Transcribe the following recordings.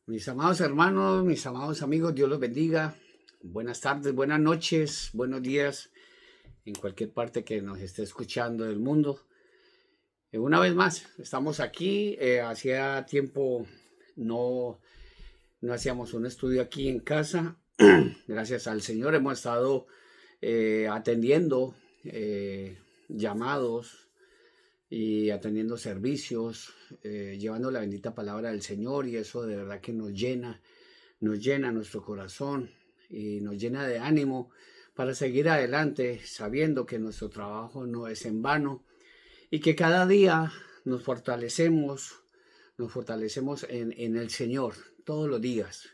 Mis amados hermanos, mis amados amigos, Dios los bendiga. Buenas tardes, buenas noches, buenos días en cualquier parte que nos esté escuchando del mundo. Una vez más, estamos aquí. Hacía tiempo no, no hacíamos un estudio aquí en casa. Gracias al Señor hemos estado atendiendo llamados y atendiendo servicios, llevando la bendita palabra del Señor, y eso de verdad que nos llena nuestro corazón y nos llena de ánimo para seguir adelante, sabiendo que nuestro trabajo no es en vano y que cada día nos fortalecemos en el Señor todos los días,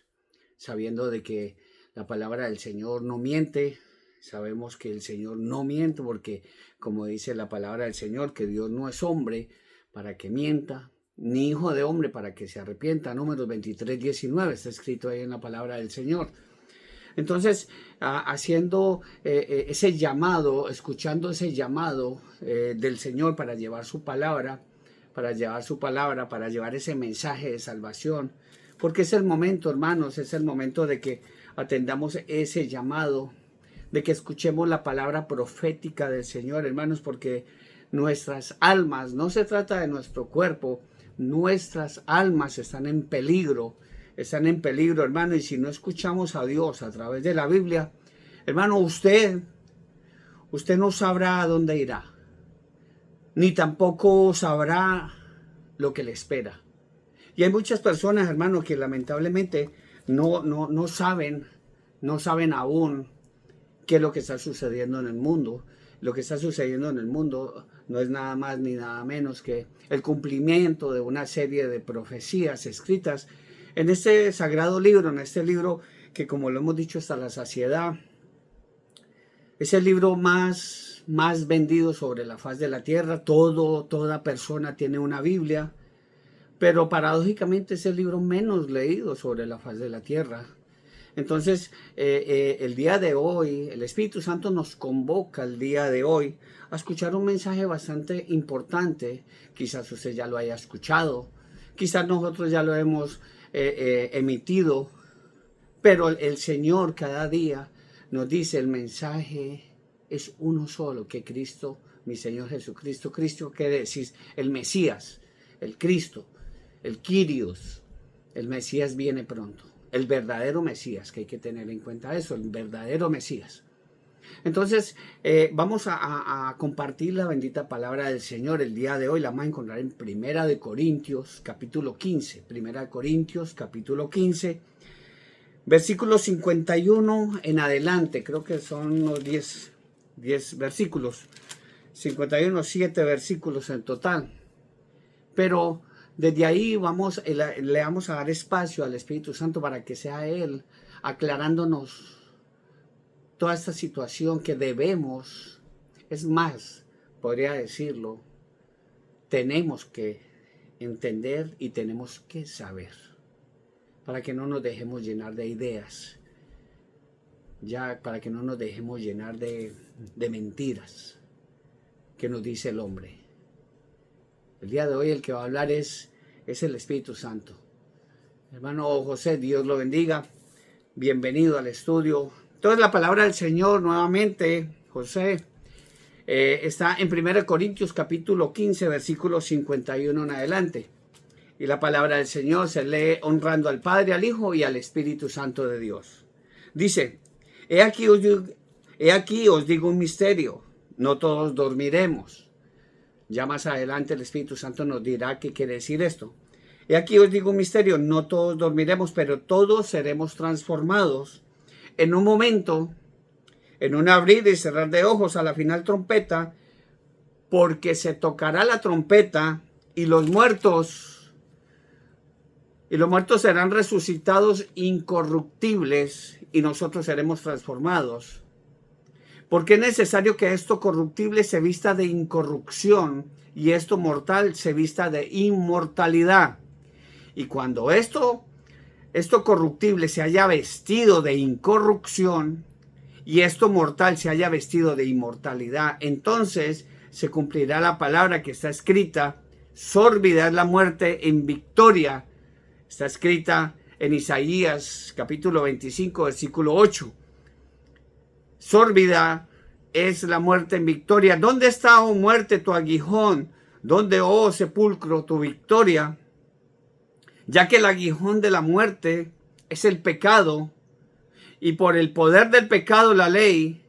sabiendo de que la palabra del Señor no miente. Sabemos que el Señor no miente porque, como dice la palabra del Señor, que Dios no es hombre para que mienta, ni hijo de hombre para que se arrepienta. Números 23:19 está escrito ahí en la palabra del Señor. Entonces, haciendo ese llamado, escuchando ese llamado del Señor para llevar su palabra, para llevar ese mensaje de salvación, porque es el momento, hermanos, es el momento de que atendamos ese llamado, de que escuchemos la palabra profética del Señor, hermanos, porque nuestras almas, no se trata de nuestro cuerpo, nuestras almas están en peligro, hermano, y si no escuchamos a Dios a través de la Biblia, hermano, usted no sabrá a dónde irá, ni tampoco sabrá lo que le espera. Y hay muchas personas, hermano, que lamentablemente no saben aún qué es lo que está sucediendo en el mundo. Lo que está sucediendo en el mundo no es nada más ni nada menos que el cumplimiento de una serie de profecías escritas en este sagrado libro, en este libro que, como lo hemos dicho hasta la saciedad, es el libro más vendido sobre la faz de la tierra. Toda persona tiene una Biblia, pero paradójicamente es el libro menos leído sobre la faz de la tierra. Entonces, el día de hoy, el Espíritu Santo nos convoca el día de hoy a escuchar un mensaje bastante importante. Quizás usted ya lo haya escuchado, quizás nosotros ya lo hemos emitido, pero el Señor cada día nos dice: el mensaje es uno solo, que Cristo, mi Señor Jesucristo. Cristo quiere decir el Mesías, el Cristo, el Kyrios. El Mesías viene pronto. El verdadero Mesías, que hay que tener en cuenta eso, el verdadero Mesías. Entonces, vamos a compartir la bendita palabra del Señor el día de hoy. La vamos a encontrar en Primera de Corintios, capítulo 15. Primera de Corintios, capítulo 15, versículo 51 en adelante. Creo que son unos 10 versículos. 51, 7 versículos en total. Pero desde ahí le vamos a dar espacio al Espíritu Santo para que sea Él aclarándonos toda esta situación que debemos, es más, podría decirlo, tenemos que entender y tenemos que saber, para que no nos dejemos llenar de ideas, para que no nos dejemos llenar de mentiras que nos dice el hombre. El día de hoy el que va a hablar es el Espíritu Santo. Hermano José, Dios lo bendiga. Bienvenido al estudio. Entonces, la palabra del Señor nuevamente, José, está en 1 Corintios capítulo 15, versículo 51 en adelante. Y la palabra del Señor se lee honrando al Padre, al Hijo y al Espíritu Santo de Dios. Dice: He aquí os digo un misterio, no todos dormiremos. Ya más adelante el Espíritu Santo nos dirá qué quiere decir esto. Y aquí os digo un misterio: no todos dormiremos, pero todos seremos transformados en un momento, en un abrir y cerrar de ojos, a la final trompeta, porque se tocará la trompeta y los muertos serán resucitados incorruptibles y nosotros seremos transformados. Porque es necesario que esto corruptible se vista de incorrupción y esto mortal se vista de inmortalidad. Y cuando esto corruptible se haya vestido de incorrupción y esto mortal se haya vestido de inmortalidad, entonces se cumplirá la palabra que está escrita: sórbida es la muerte en victoria. Está escrita: en Isaías capítulo 25, versículo 8. Sórbida es la muerte en victoria. ¿Dónde está, oh muerte, tu aguijón? ¿Dónde, oh sepulcro, tu victoria? Ya que el aguijón de la muerte es el pecado, y por el poder del pecado la ley,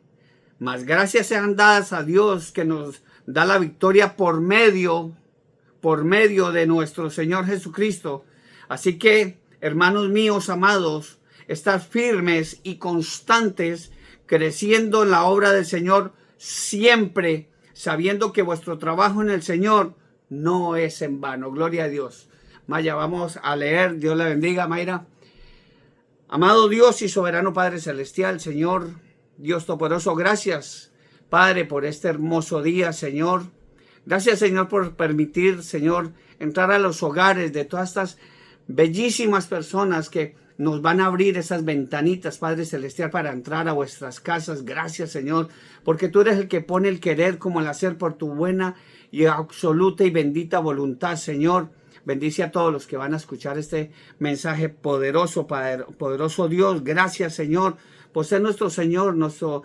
mas gracias sean dadas a Dios que nos da la victoria por medio de nuestro Señor Jesucristo. Así que, hermanos míos amados, estad firmes y constantes, creciendo en la obra del Señor siempre, sabiendo que vuestro trabajo en el Señor no es en vano. Gloria a Dios. Maya, vamos a leer. Dios la bendiga, Mayra. Amado Dios y soberano Padre Celestial, Señor, Dios Todopoderoso, gracias, Padre, por este hermoso día, Señor. Gracias, Señor, por permitir, Señor, entrar a los hogares de todas estas bellísimas personas que nos van a abrir esas ventanitas, Padre Celestial, para entrar a vuestras casas. Gracias, Señor, porque tú eres el que pone el querer como el hacer por tu buena y absoluta y bendita voluntad, Señor. Bendice a todos los que van a escuchar este mensaje poderoso, Padre, poderoso Dios. Gracias, Señor, por ser nuestro Señor, nuestro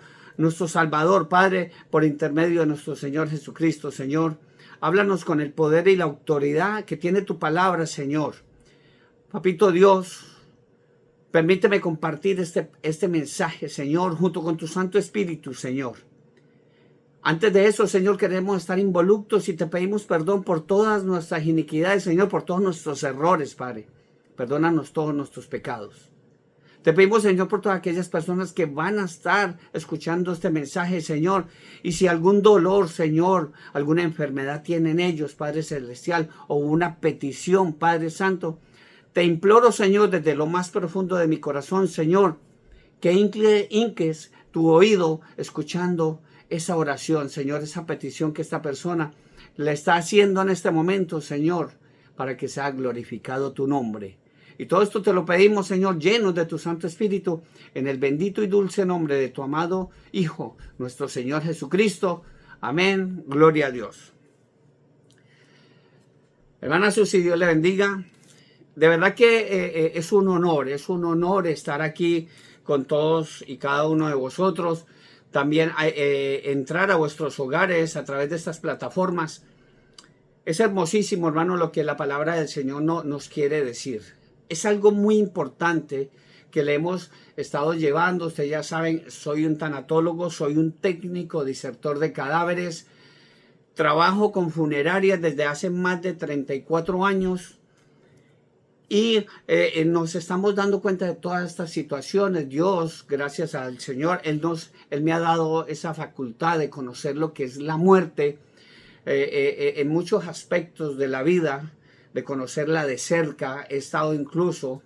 Salvador, Padre, por intermedio de nuestro Señor Jesucristo, Señor. Háblanos con el poder y la autoridad que tiene tu palabra, Señor. Papito Dios, permíteme compartir este mensaje, Señor, junto con tu Santo Espíritu, Señor. Antes de eso, Señor, queremos estar involucros y te pedimos perdón por todas nuestras iniquidades, Señor, por todos nuestros errores, Padre. Perdónanos todos nuestros pecados. Te pedimos, Señor, por todas aquellas personas que van a estar escuchando este mensaje, Señor. Y si algún dolor, Señor, alguna enfermedad tienen ellos, Padre Celestial, o una petición, Padre Santo, te imploro, Señor, desde lo más profundo de mi corazón, Señor, que hinques tu oído escuchando esa oración, Señor, esa petición que esta persona le está haciendo en este momento, Señor, para que sea glorificado tu nombre. Y todo esto te lo pedimos, Señor, llenos de tu Santo Espíritu, en el bendito y dulce nombre de tu amado Hijo, nuestro Señor Jesucristo. Amén. Gloria a Dios. Hermana Susi, Dios le bendiga. De verdad que es un honor estar aquí con todos y cada uno de vosotros. También entrar a vuestros hogares a través de estas plataformas. Es hermosísimo, hermano, lo que la palabra del Señor nos quiere decir. Es algo muy importante que le hemos estado llevando. Ustedes ya saben, soy un tanatólogo, soy un técnico disertor de cadáveres. Trabajo con funerarias desde hace más de 34 años. Y nos estamos dando cuenta de todas estas situaciones. Dios, gracias al Señor, Él me ha dado esa facultad de conocer lo que es la muerte en muchos aspectos de la vida, de conocerla de cerca. He estado incluso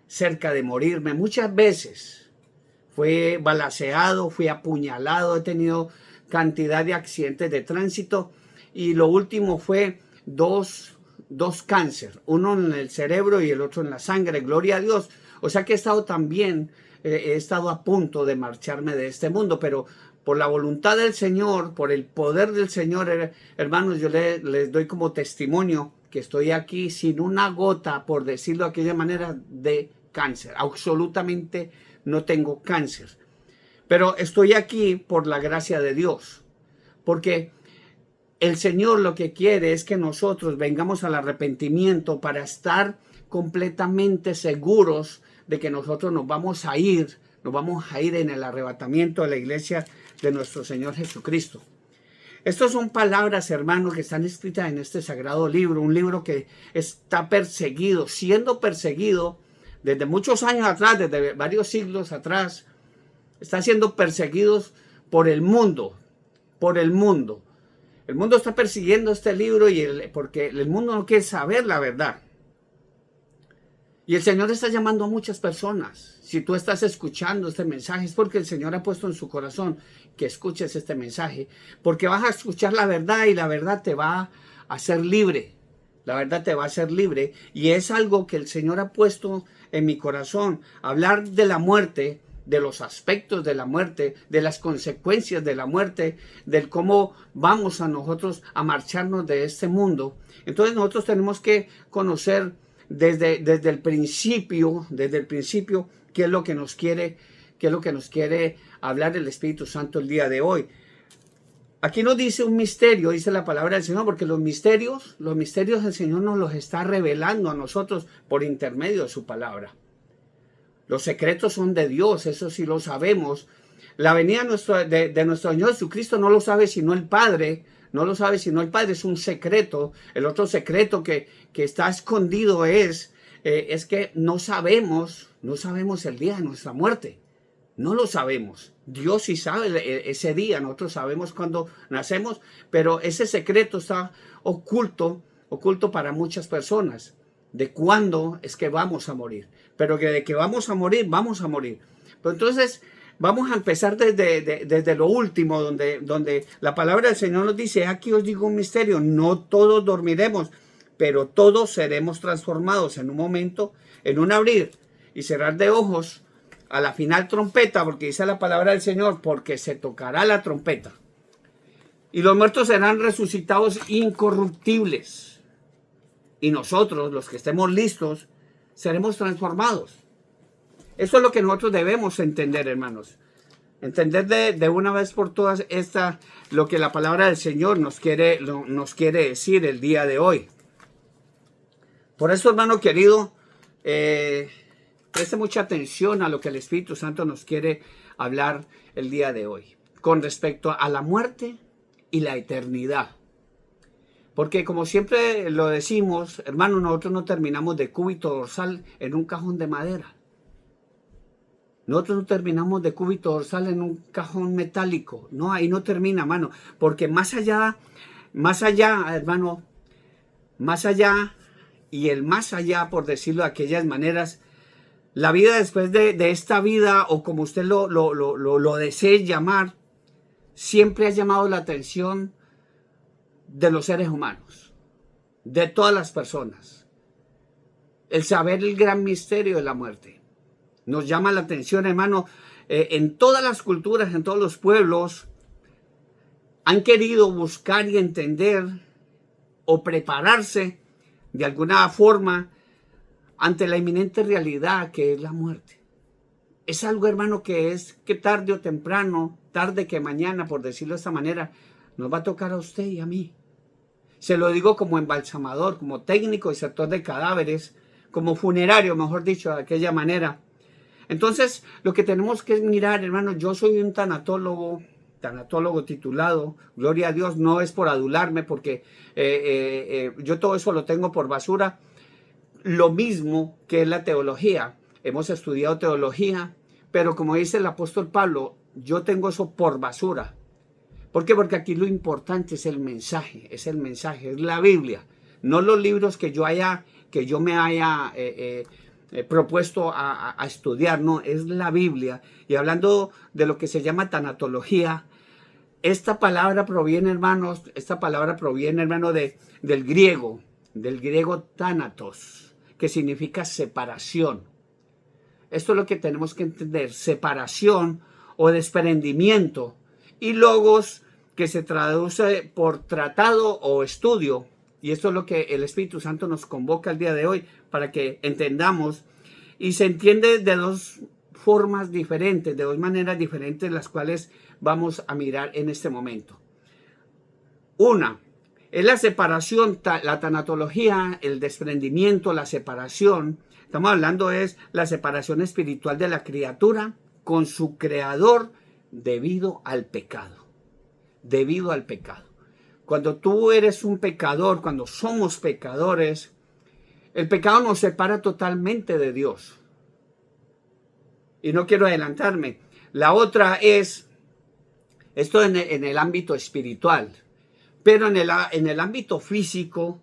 cerca de morirme muchas veces. Fui balaceado, fui apuñalado, he tenido cantidad de accidentes de tránsito y lo último fue dos cáncer, uno en el cerebro y el otro en la sangre, gloria a Dios. O sea que he estado también, he estado a punto de marcharme de este mundo, pero por la voluntad del Señor, por el poder del Señor, hermanos, yo les doy como testimonio que estoy aquí sin una gota, por decirlo de aquella manera, de cáncer. Absolutamente no tengo cáncer, pero estoy aquí por la gracia de Dios, porque el Señor lo que quiere es que nosotros vengamos al arrepentimiento para estar completamente seguros de que nosotros nos vamos a ir en el arrebatamiento de la iglesia de nuestro Señor Jesucristo. Estas son palabras, hermanos, que están escritas en este sagrado libro, un libro que está perseguido, siendo perseguido desde muchos años atrás, desde varios siglos atrás, está siendo perseguidos por el mundo, El mundo está persiguiendo este libro porque el mundo no quiere saber la verdad. Y el Señor está llamando a muchas personas. Si tú estás escuchando este mensaje es porque el Señor ha puesto en su corazón que escuches este mensaje. Porque vas a escuchar la verdad y la verdad te va a hacer libre. La verdad te va a hacer libre. Y es algo que el Señor ha puesto en mi corazón. Hablar de la muerte, de los aspectos de la muerte, de las consecuencias de la muerte, del cómo vamos a nosotros a marcharnos de este mundo. Entonces nosotros tenemos que conocer desde el principio, qué es lo que nos quiere, hablar el Espíritu Santo el día de hoy. Aquí nos dice un misterio, dice la palabra del Señor, porque los misterios del Señor nos los está revelando a nosotros por intermedio de su palabra. Los secretos son de Dios, eso sí lo sabemos. La venida de nuestro Señor Jesucristo no lo sabe sino el Padre, es un secreto. El otro secreto que está escondido es que no sabemos el día de nuestra muerte. No lo sabemos. Dios sí sabe ese día. Nosotros sabemos cuándo nacemos, pero ese secreto está oculto para muchas personas. De cuándo es que vamos a morir. Pero que de que vamos a morir. Pero entonces vamos a empezar desde lo último, donde la palabra del Señor nos dice: aquí os digo un misterio, no todos dormiremos, pero todos seremos transformados en un momento, en un abrir y cerrar de ojos, a la final trompeta, porque dice la palabra del Señor, porque se tocará la trompeta. Y los muertos serán resucitados incorruptibles. Y nosotros, los que estemos listos, seremos transformados. Eso es lo que nosotros debemos entender, hermanos. Entender de una vez por todas lo que la palabra del Señor nos quiere decir el día de hoy. Por eso, hermano querido, preste mucha atención a lo que el Espíritu Santo nos quiere hablar el día de hoy con respecto a la muerte y la eternidad. Porque como siempre lo decimos, hermano, nosotros no terminamos de cúbito dorsal en un cajón de madera. Nosotros no terminamos de cúbito dorsal en un cajón metálico. No, ahí no termina, hermano. Porque más allá, hermano, más allá y el más allá, por decirlo de aquellas maneras, la vida después de esta vida, o como usted lo desee llamar, siempre ha llamado la atención de los seres humanos, de todas las personas. El saber el gran misterio de la muerte nos llama la atención, hermano. En todas las culturas, en todos los pueblos, han querido buscar y entender o prepararse de alguna forma ante la inminente realidad que es la muerte. Es algo, hermano, que tarde o temprano, tarde que mañana, por decirlo de esta manera, nos va a tocar a usted y a mí. Se lo digo como embalsamador, como técnico y sector de cadáveres, como funerario, mejor dicho, de aquella manera. Entonces, lo que tenemos que mirar, hermano, yo soy un tanatólogo titulado, gloria a Dios, no es por adularme, porque yo todo eso lo tengo por basura. Lo mismo que es la teología. Hemos estudiado teología, pero como dice el apóstol Pablo, yo tengo eso por basura. ¿Por qué? Porque aquí lo importante es el mensaje, es la Biblia, no los libros que yo me haya propuesto a estudiar, no, es la Biblia. Y hablando de lo que se llama tanatología, esta palabra proviene, hermano, del griego thanatos, que significa separación. Esto es lo que tenemos que entender: separación o desprendimiento. Y logos, que se traduce por tratado o estudio. Y esto es lo que el Espíritu Santo nos convoca el día de hoy para que entendamos. Y se entiende de dos formas diferentes, de dos maneras diferentes, las cuales vamos a mirar en este momento. Una es la separación, la tanatología, el desprendimiento, la separación. Estamos hablando es la separación espiritual de la criatura con su creador debido al pecado. Cuando tú eres un pecador, cuando somos pecadores, el pecado nos separa totalmente de Dios. Y no quiero adelantarme. La otra es, esto en el ámbito espiritual, pero en el ámbito físico,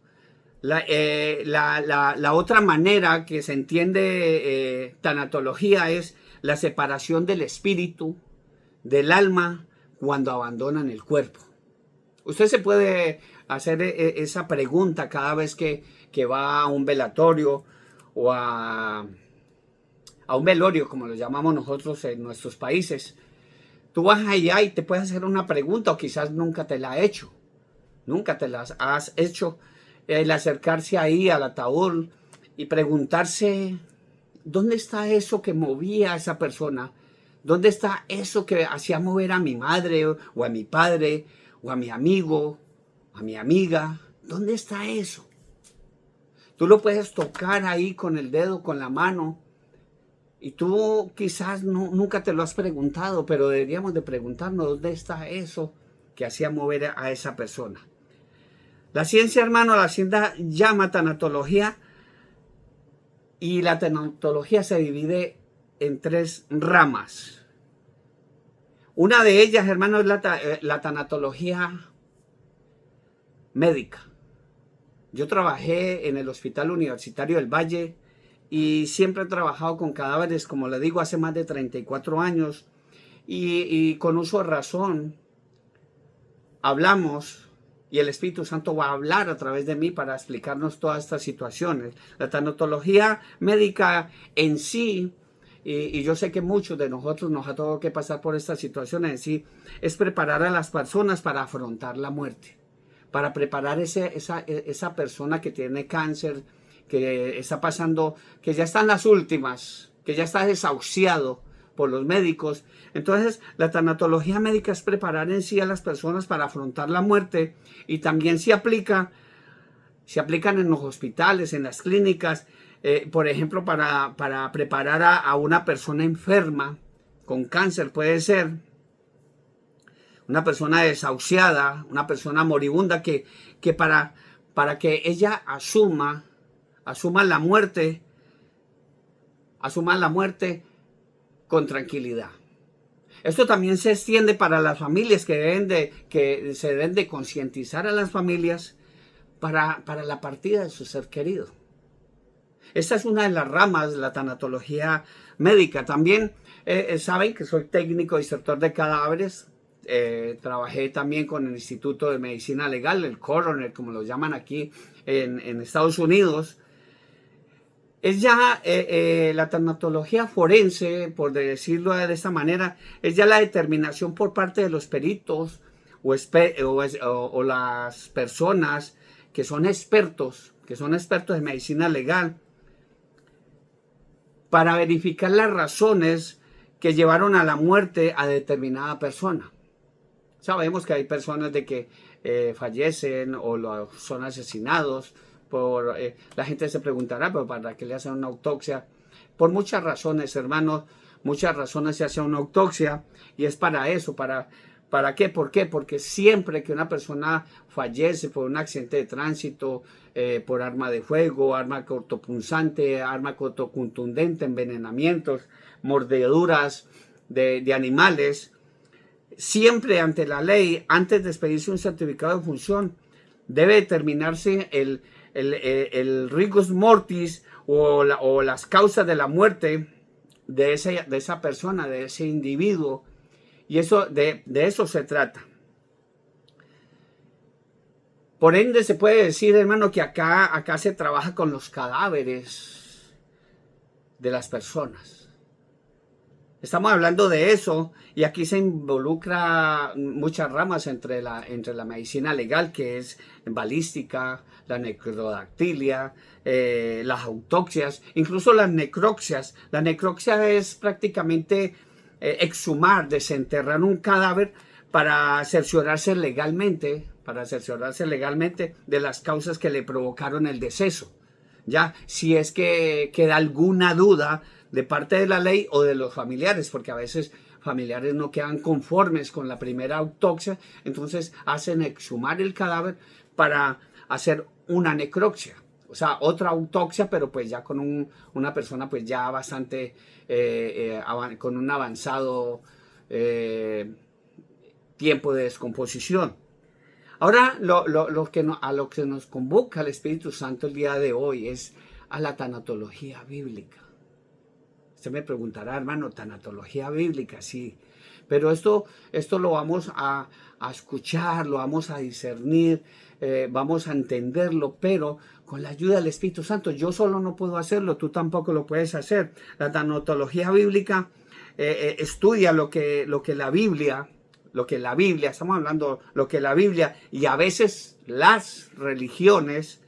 la otra manera que se entiende tanatología es la separación del espíritu, del alma, cuando abandonan el cuerpo. Usted se puede hacer esa pregunta cada vez que va a un velatorio o a un velorio, como lo llamamos nosotros en nuestros países. Tú vas allá y te puedes hacer una pregunta, o quizás nunca te la has hecho. Nunca te la has hecho. El acercarse ahí al ataúd y preguntarse, ¿dónde está eso que movía a esa persona? ¿Dónde está eso que hacía mover a mi madre o a mi padre o a mi amigo, a mi amiga? ¿Dónde está eso? Tú lo puedes tocar ahí con el dedo, con la mano. Y tú quizás nunca te lo has preguntado, pero deberíamos de preguntarnos dónde está eso que hacía mover a esa persona. La ciencia, hermano, la ciencia llama tanatología, y la tanatología se divide en 3 ramas. Una de ellas, hermano, es la tanatología médica. Yo trabajé en el Hospital Universitario del Valle y siempre he trabajado con cadáveres, como le digo, hace más de 34 años. Y con uso de razón hablamos, y el Espíritu Santo va a hablar a través de mí para explicarnos todas estas situaciones. La tanatología médica en sí, y yo sé que muchos de nosotros nos ha tenido que pasar por estas situaciones en sí, es preparar a las personas para afrontar la muerte, para preparar esa persona que tiene cáncer, que está pasando, que ya está en las últimas, que ya está desahuciado por los médicos. Entonces, la tanatología médica es preparar en sí a las personas para afrontar la muerte, y también se aplican en los hospitales, en las clínicas, por ejemplo, para preparar a una persona enferma con cáncer, puede ser una persona desahuciada, una persona moribunda, que para que ella asuma la muerte con tranquilidad. Esto también se extiende para las familias, que se deben de concientizar a las familias para la partida de su ser querido. Esta es una de las ramas de la tanatología médica. También saben que soy técnico disector de cadáveres. Trabajé también con el Instituto de Medicina Legal, el coroner, como lo llaman aquí en Estados Unidos. Es ya la tanatología forense, por decirlo de esta manera, es ya la determinación por parte de los peritos o las personas que son expertos de medicina legal, para verificar las razones que llevaron a la muerte a determinada persona. Sabemos que hay personas de que fallecen o son asesinados. La gente se preguntará, pero ¿para qué le hacen una autopsia? Por muchas razones, hermanos, muchas razones se hace una autopsia, y es para eso. ¿Para qué? ¿Por qué? Porque siempre que una persona fallece por un accidente de tránsito, por arma de fuego, arma cortopunzante, arma cortocontundente, envenenamientos, mordeduras de animales, siempre ante la ley, antes de expedirse un certificado de función, debe determinarse el rigus mortis o las causas de la muerte de esa persona, de ese individuo. Y de eso se trata. Por ende, se puede decir, hermano, que acá se trabaja con los cadáveres de las personas. Estamos hablando de eso, y aquí se involucra muchas ramas entre la medicina legal, que es balística, la necrodactilia, las autopsias, incluso las necropsias. La necropsia es prácticamente exhumar, desenterrar un cadáver para cerciorarse legalmente de las causas que le provocaron el deceso. Ya, si es que queda alguna duda de parte de la ley o de los familiares, porque a veces familiares no quedan conformes con la primera autopsia, entonces hacen exhumar el cadáver para hacer una necropsia, o sea, otra autopsia, pero pues ya con una persona pues ya bastante con un avanzado tiempo de descomposición. Ahora, a lo que nos convoca el Espíritu Santo el día de hoy es a la tanatología bíblica. Usted me preguntará, hermano, tanatología bíblica, sí. Pero esto lo vamos a escuchar, lo vamos a discernir, vamos a entenderlo, pero con la ayuda del Espíritu Santo. Yo solo no puedo hacerlo, tú tampoco lo puedes hacer. La tanatología bíblica estudia lo que la Biblia, estamos hablando lo que la Biblia y a veces las religiones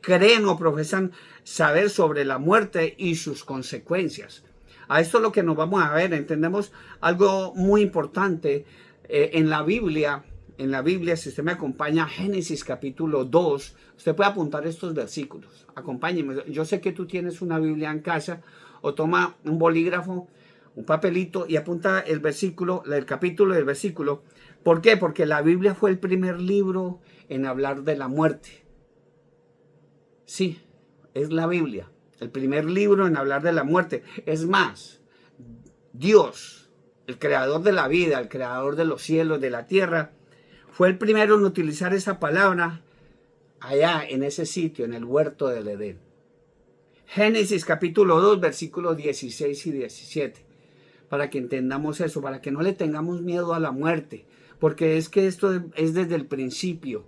creen o profesan saber sobre la muerte y sus consecuencias. A esto es lo que nos vamos a ver. Entendemos algo muy importante en la Biblia. En la Biblia, si usted me acompaña, Génesis capítulo 2, usted puede apuntar estos versículos. Acompáñeme. Yo sé que tú tienes una Biblia en casa, o toma un bolígrafo, un papelito y apunta el versículo, el capítulo del versículo. ¿Por qué? Porque la Biblia fue el primer libro en hablar de la muerte. Sí, es la Biblia, el primer libro en hablar de la muerte. Es más, Dios, el creador de la vida, el creador de los cielos, de la tierra, fue el primero en utilizar esa palabra allá en ese sitio, en el huerto del Edén. Génesis capítulo 2, versículos 16 y 17. Para que entendamos eso, para que no le tengamos miedo a la muerte. Porque es que esto es desde el principio.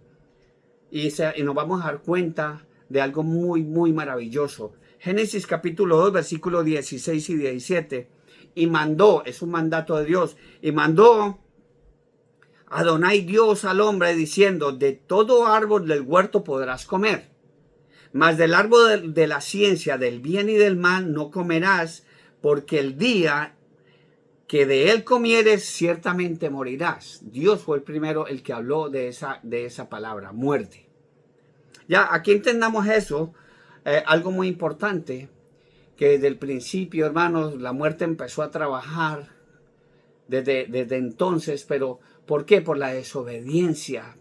Y nos vamos a dar cuenta de algo muy, muy maravilloso. Génesis capítulo 2, versículos 16 y 17. Y mandó, es un mandato de Dios, y mandó Adonai Dios al hombre diciendo: de todo árbol del huerto podrás comer, mas del árbol de la ciencia del bien y del mal no comerás, porque el día que de él comieres ciertamente morirás. Dios fue el primero el que habló de esa palabra, muerte. Ya, aquí entendamos eso, algo muy importante, que desde el principio, hermanos, la muerte empezó a trabajar desde entonces, pero ¿por qué? Por la desobediencia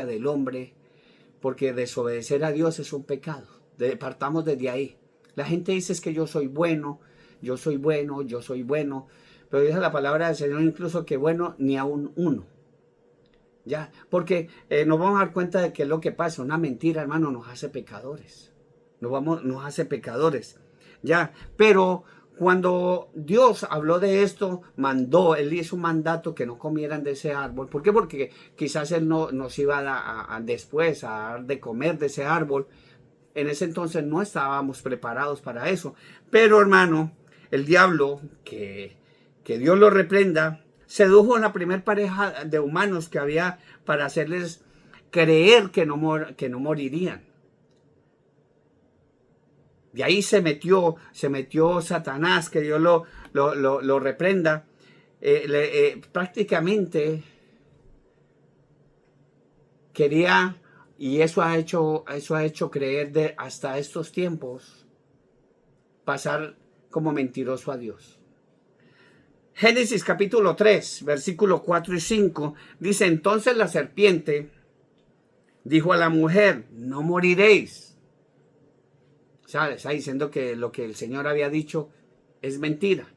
del hombre, porque desobedecer a Dios es un pecado. Partamos desde ahí. La gente dice es que yo soy bueno, yo soy bueno, yo soy bueno, pero dice la palabra del Señor incluso que bueno ni aún uno. Ya, porque nos vamos a dar cuenta de que es lo que pasa. Una mentira, hermano, nos hace pecadores. Nos hace pecadores. Ya, pero cuando Dios habló de esto, Él hizo un mandato que no comieran de ese árbol. ¿Por qué? Porque quizás Él nos iba después a dar de comer de ese árbol. En ese entonces no estábamos preparados para eso. Pero, hermano, el diablo, que Dios lo reprenda, sedujo a la primer pareja de humanos que había para hacerles creer que no morirían. De ahí se metió Satanás, que Dios lo reprenda. Prácticamente quería, y eso ha hecho creer hasta estos tiempos, pasar como mentiroso a Dios. Génesis capítulo 3, versículos 4 y 5, dice: entonces la serpiente dijo a la mujer: no moriréis. O sea, está diciendo que lo que el Señor había dicho es mentira.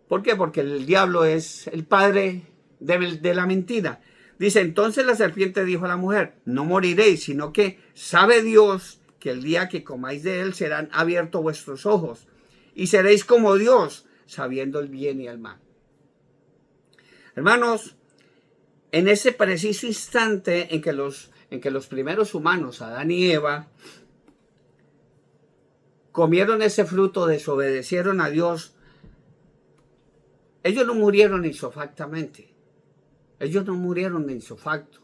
¿Por qué? Porque el diablo es el padre de la mentira. Dice: entonces la serpiente dijo a la mujer: no moriréis, sino que sabe Dios que el día que comáis de él serán abiertos vuestros ojos y seréis como Dios, sabiendo el bien y el mal. Hermanos, en ese preciso instante en que los primeros humanos, Adán y Eva, comieron ese fruto, desobedecieron a Dios, ellos no murieron isofactamente. Ellos no murieron de isofacto.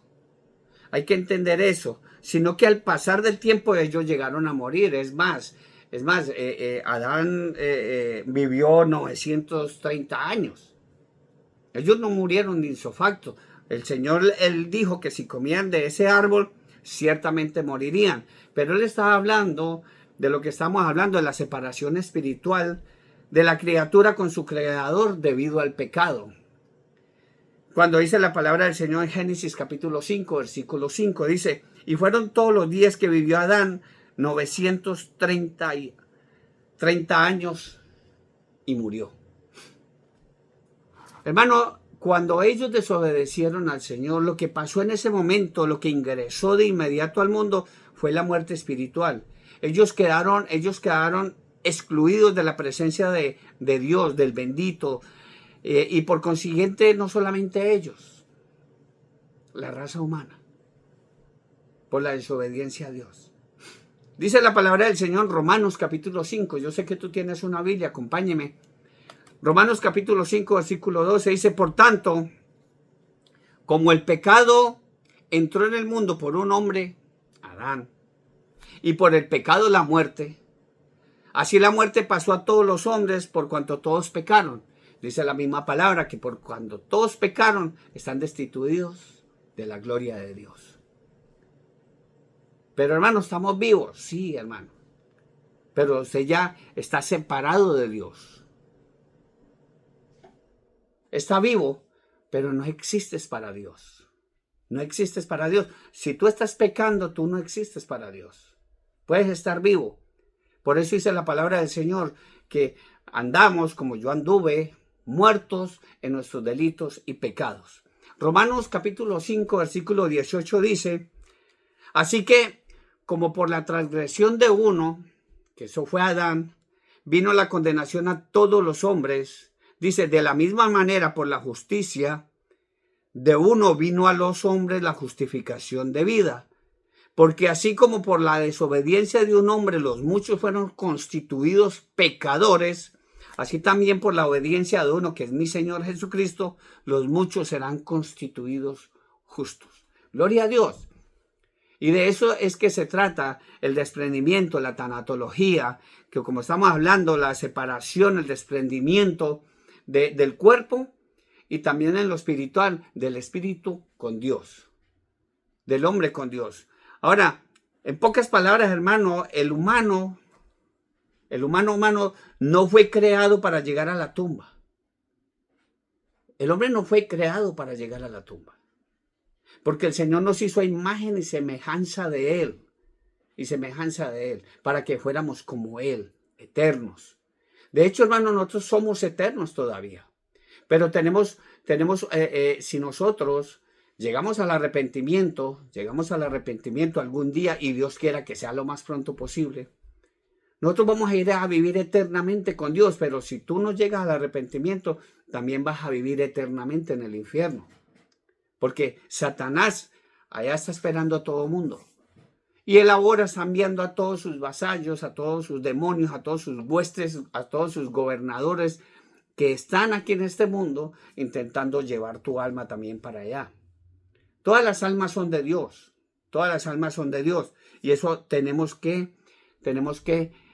Hay que entender eso. Sino que al pasar del tiempo ellos llegaron a morir. Es más, Adán vivió 930 años. Ellos no murieron de isofacto. El Señor, Él dijo que si comían de ese árbol, ciertamente morirían. Pero Él estaba hablando de lo que estamos hablando, de la separación espiritual de la criatura con su creador debido al pecado. Cuando dice la palabra del Señor en Génesis capítulo 5, versículo 5, dice: y fueron todos los días que vivió Adán 930 años y murió. Hermano, cuando ellos desobedecieron al Señor, lo que pasó en ese momento, lo que ingresó de inmediato al mundo, fue la muerte espiritual. Ellos quedaron excluidos de la presencia de Dios, del bendito, y por consiguiente no solamente ellos, la raza humana, por la desobediencia a Dios. Dice la palabra del Señor en Romanos capítulo 5, yo sé que tú tienes una Biblia, acompáñeme. Romanos capítulo 5, versículo 12 dice: por tanto, como el pecado entró en el mundo por un hombre, Adán, y por el pecado la muerte. Así la muerte pasó a todos los hombres por cuanto todos pecaron. Dice la misma palabra que por cuando todos pecaron están destituidos de la gloria de Dios. Pero hermano, ¿estamos vivos? Sí, hermano. Pero usted ya está separado de Dios. Está vivo, pero no existes para Dios. No existes para Dios. Si tú estás pecando, tú no existes para Dios. Puedes estar vivo. Por eso dice la palabra del Señor que andamos como yo anduve, muertos en nuestros delitos y pecados. Romanos capítulo 5, versículo 18 dice, así que como por la transgresión de uno, que eso fue Adán, vino la condenación a todos los hombres, dice, de la misma manera por la justicia de uno vino a los hombres la justificación de vida. Porque así como por la desobediencia de un hombre los muchos fueron constituidos pecadores, así también por la obediencia de uno, que es mi Señor Jesucristo, los muchos serán constituidos justos. Gloria a Dios. Y de eso es que se trata el desprendimiento, la tanatología, que como estamos hablando, la separación, el desprendimiento del cuerpo y también en lo espiritual, del espíritu con Dios, del hombre con Dios. Ahora, en pocas palabras, hermano, el humano no fue creado para llegar a la tumba. El hombre no fue creado para llegar a la tumba. Porque el Señor nos hizo a imagen y semejanza de Él. Para que fuéramos como Él, eternos. De hecho, hermano, nosotros somos eternos todavía. Pero si nosotros llegamos al arrepentimiento algún día, y Dios quiera que sea lo más pronto posible, nosotros vamos a ir a vivir eternamente con Dios. Pero si tú no llegas al arrepentimiento, también vas a vivir eternamente en el infierno. Porque Satanás allá está esperando a todo mundo. Y él ahora está enviando a todos sus vasallos, a todos sus demonios, a todos sus huestes, a todos sus gobernadores que están aquí en este mundo intentando llevar tu alma también para allá. Todas las almas son de Dios. Todas las almas son de Dios. Y eso tenemos que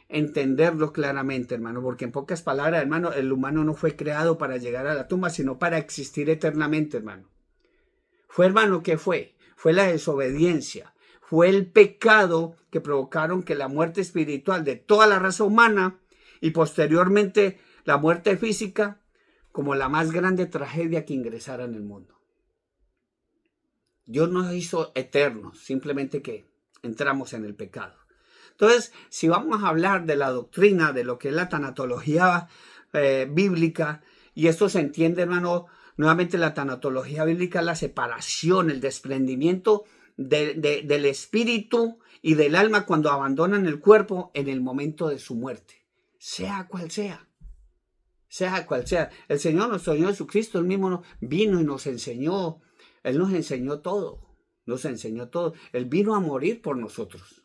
entenderlo claramente, hermano. Porque en pocas palabras, hermano, el humano no fue creado para llegar a la tumba, sino para existir eternamente, hermano. Hermano, ¿qué fue? Fue la desobediencia. Fue el pecado que provocaron que la muerte espiritual de toda la raza humana y posteriormente la muerte física como la más grande tragedia que ingresara en el mundo. Dios nos hizo eternos, simplemente que entramos en el pecado. Entonces, si vamos a hablar de la doctrina, de lo que es la tanatología bíblica, y esto se entiende, hermano, nuevamente la tanatología bíblica es la separación, el desprendimiento del espíritu y del alma cuando abandonan el cuerpo en el momento de su muerte, sea cual sea. Sea cual sea. El Señor, nuestro Señor Jesucristo, Él mismo vino y nos enseñó. Él nos enseñó todo. Él vino a morir por nosotros.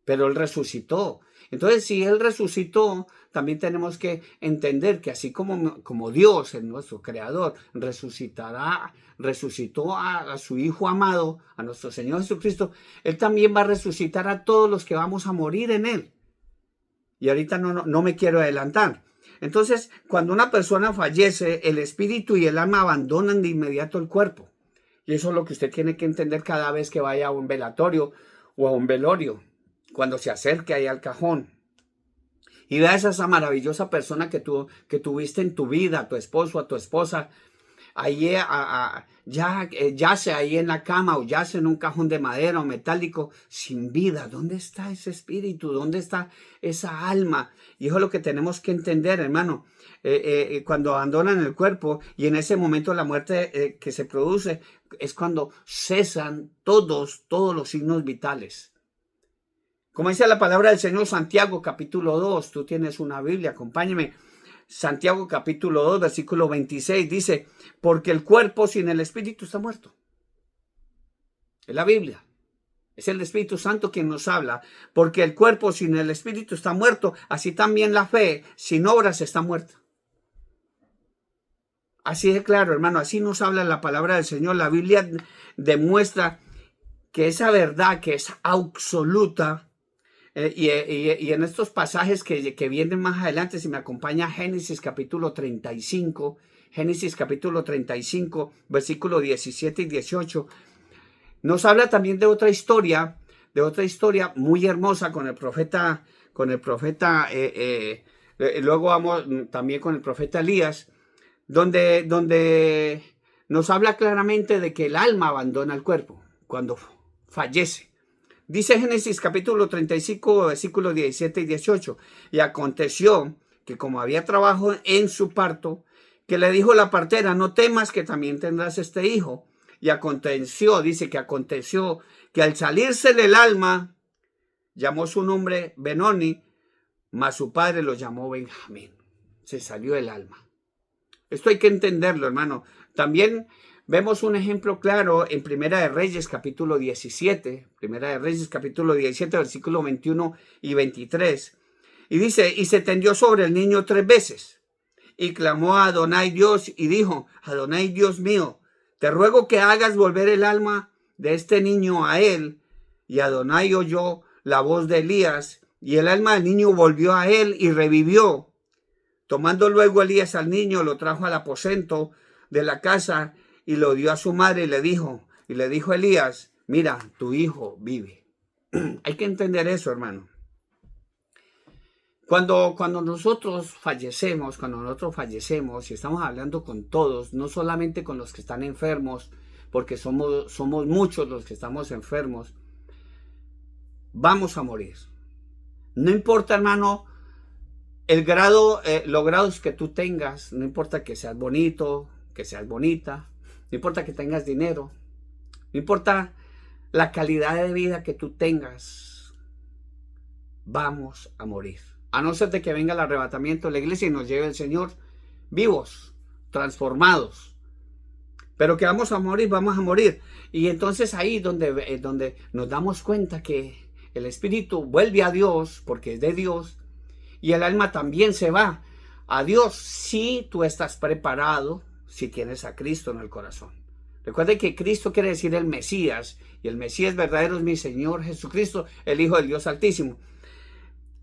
Pero Él resucitó. Entonces, si Él resucitó, también tenemos que entender que así como Dios, el nuestro Creador, resucitó a su Hijo amado, a nuestro Señor Jesucristo, Él también va a resucitar a todos los que vamos a morir en Él. Y ahorita no me quiero adelantar. Entonces, cuando una persona fallece, el espíritu y el alma abandonan de inmediato el cuerpo. Y eso es lo que usted tiene que entender cada vez que vaya a un velatorio o a un velorio. Cuando se acerque ahí al cajón. Y veas a esa maravillosa persona que tuviste en tu vida, a tu esposo, a tu esposa, ahí yace ahí en la cama o yace en un cajón de madera o metálico sin vida. ¿Dónde está ese espíritu? ¿Dónde está esa alma? Y eso es lo que tenemos que entender, hermano. Cuando abandonan el cuerpo y en ese momento la muerte que se produce es cuando cesan todos los signos vitales. Como dice la palabra del Señor, Santiago capítulo 2, tú tienes una Biblia, acompáñame. Santiago capítulo 2, versículo 26 dice, porque el cuerpo sin el espíritu está muerto. Es la Biblia. Es el Espíritu Santo quien nos habla. Porque el cuerpo sin el espíritu está muerto, así también la fe sin obras está muerta. Así de claro, hermano, así nos habla la palabra del Señor. La Biblia demuestra que esa verdad que es absoluta, Y en estos pasajes que vienen más adelante, si me acompaña Génesis capítulo 35, Génesis capítulo 35, versículo 17 y 18, nos habla también de otra historia muy hermosa con el profeta, luego vamos también con el profeta Elías, donde nos habla claramente de que el alma abandona el cuerpo cuando fallece. Dice Génesis capítulo 35, versículos 17 y 18. Y aconteció que como había trabajo en su parto, que le dijo la partera, no temas que también tendrás este hijo. Y aconteció, dice que aconteció que al salirse del alma, llamó su nombre Benoni, mas su padre lo llamó Benjamín. Se salió el alma. Esto hay que entenderlo, hermano. También vemos un ejemplo claro en Primera de Reyes, capítulo 17. Primera de Reyes, capítulo 17, versículo 21 y 23. Y dice, y se tendió sobre el niño 3 veces. Y clamó a Adonai Dios y dijo, Adonai Dios mío, te ruego que hagas volver el alma de este niño a él. Y Adonai oyó la voz de Elías, y el alma del niño volvió a él y revivió. Tomando luego Elías al niño, lo trajo al aposento de la casa y lo dio a su madre y le dijo Elías, mira, tu hijo vive. Hay que entender eso, hermano. Cuando nosotros fallecemos, y estamos hablando con todos, no solamente con los que están enfermos, porque somos muchos los que estamos enfermos, vamos a morir. No importa, hermano, el grado, los grados que tú tengas, no importa que seas bonito, que seas bonita, no importa que tengas dinero, no importa la calidad de vida que tú tengas, vamos a morir. A no ser de que venga el arrebatamiento de la iglesia y nos lleve el Señor vivos, transformados. Pero que vamos a morir. Y entonces ahí donde nos damos cuenta que el espíritu vuelve a Dios, porque es de Dios, y el alma también se va a Dios si tú estás preparado, si tienes a Cristo en el corazón. Recuerde que Cristo quiere decir el Mesías, y el Mesías verdadero es mi Señor Jesucristo, el Hijo del Dios Altísimo.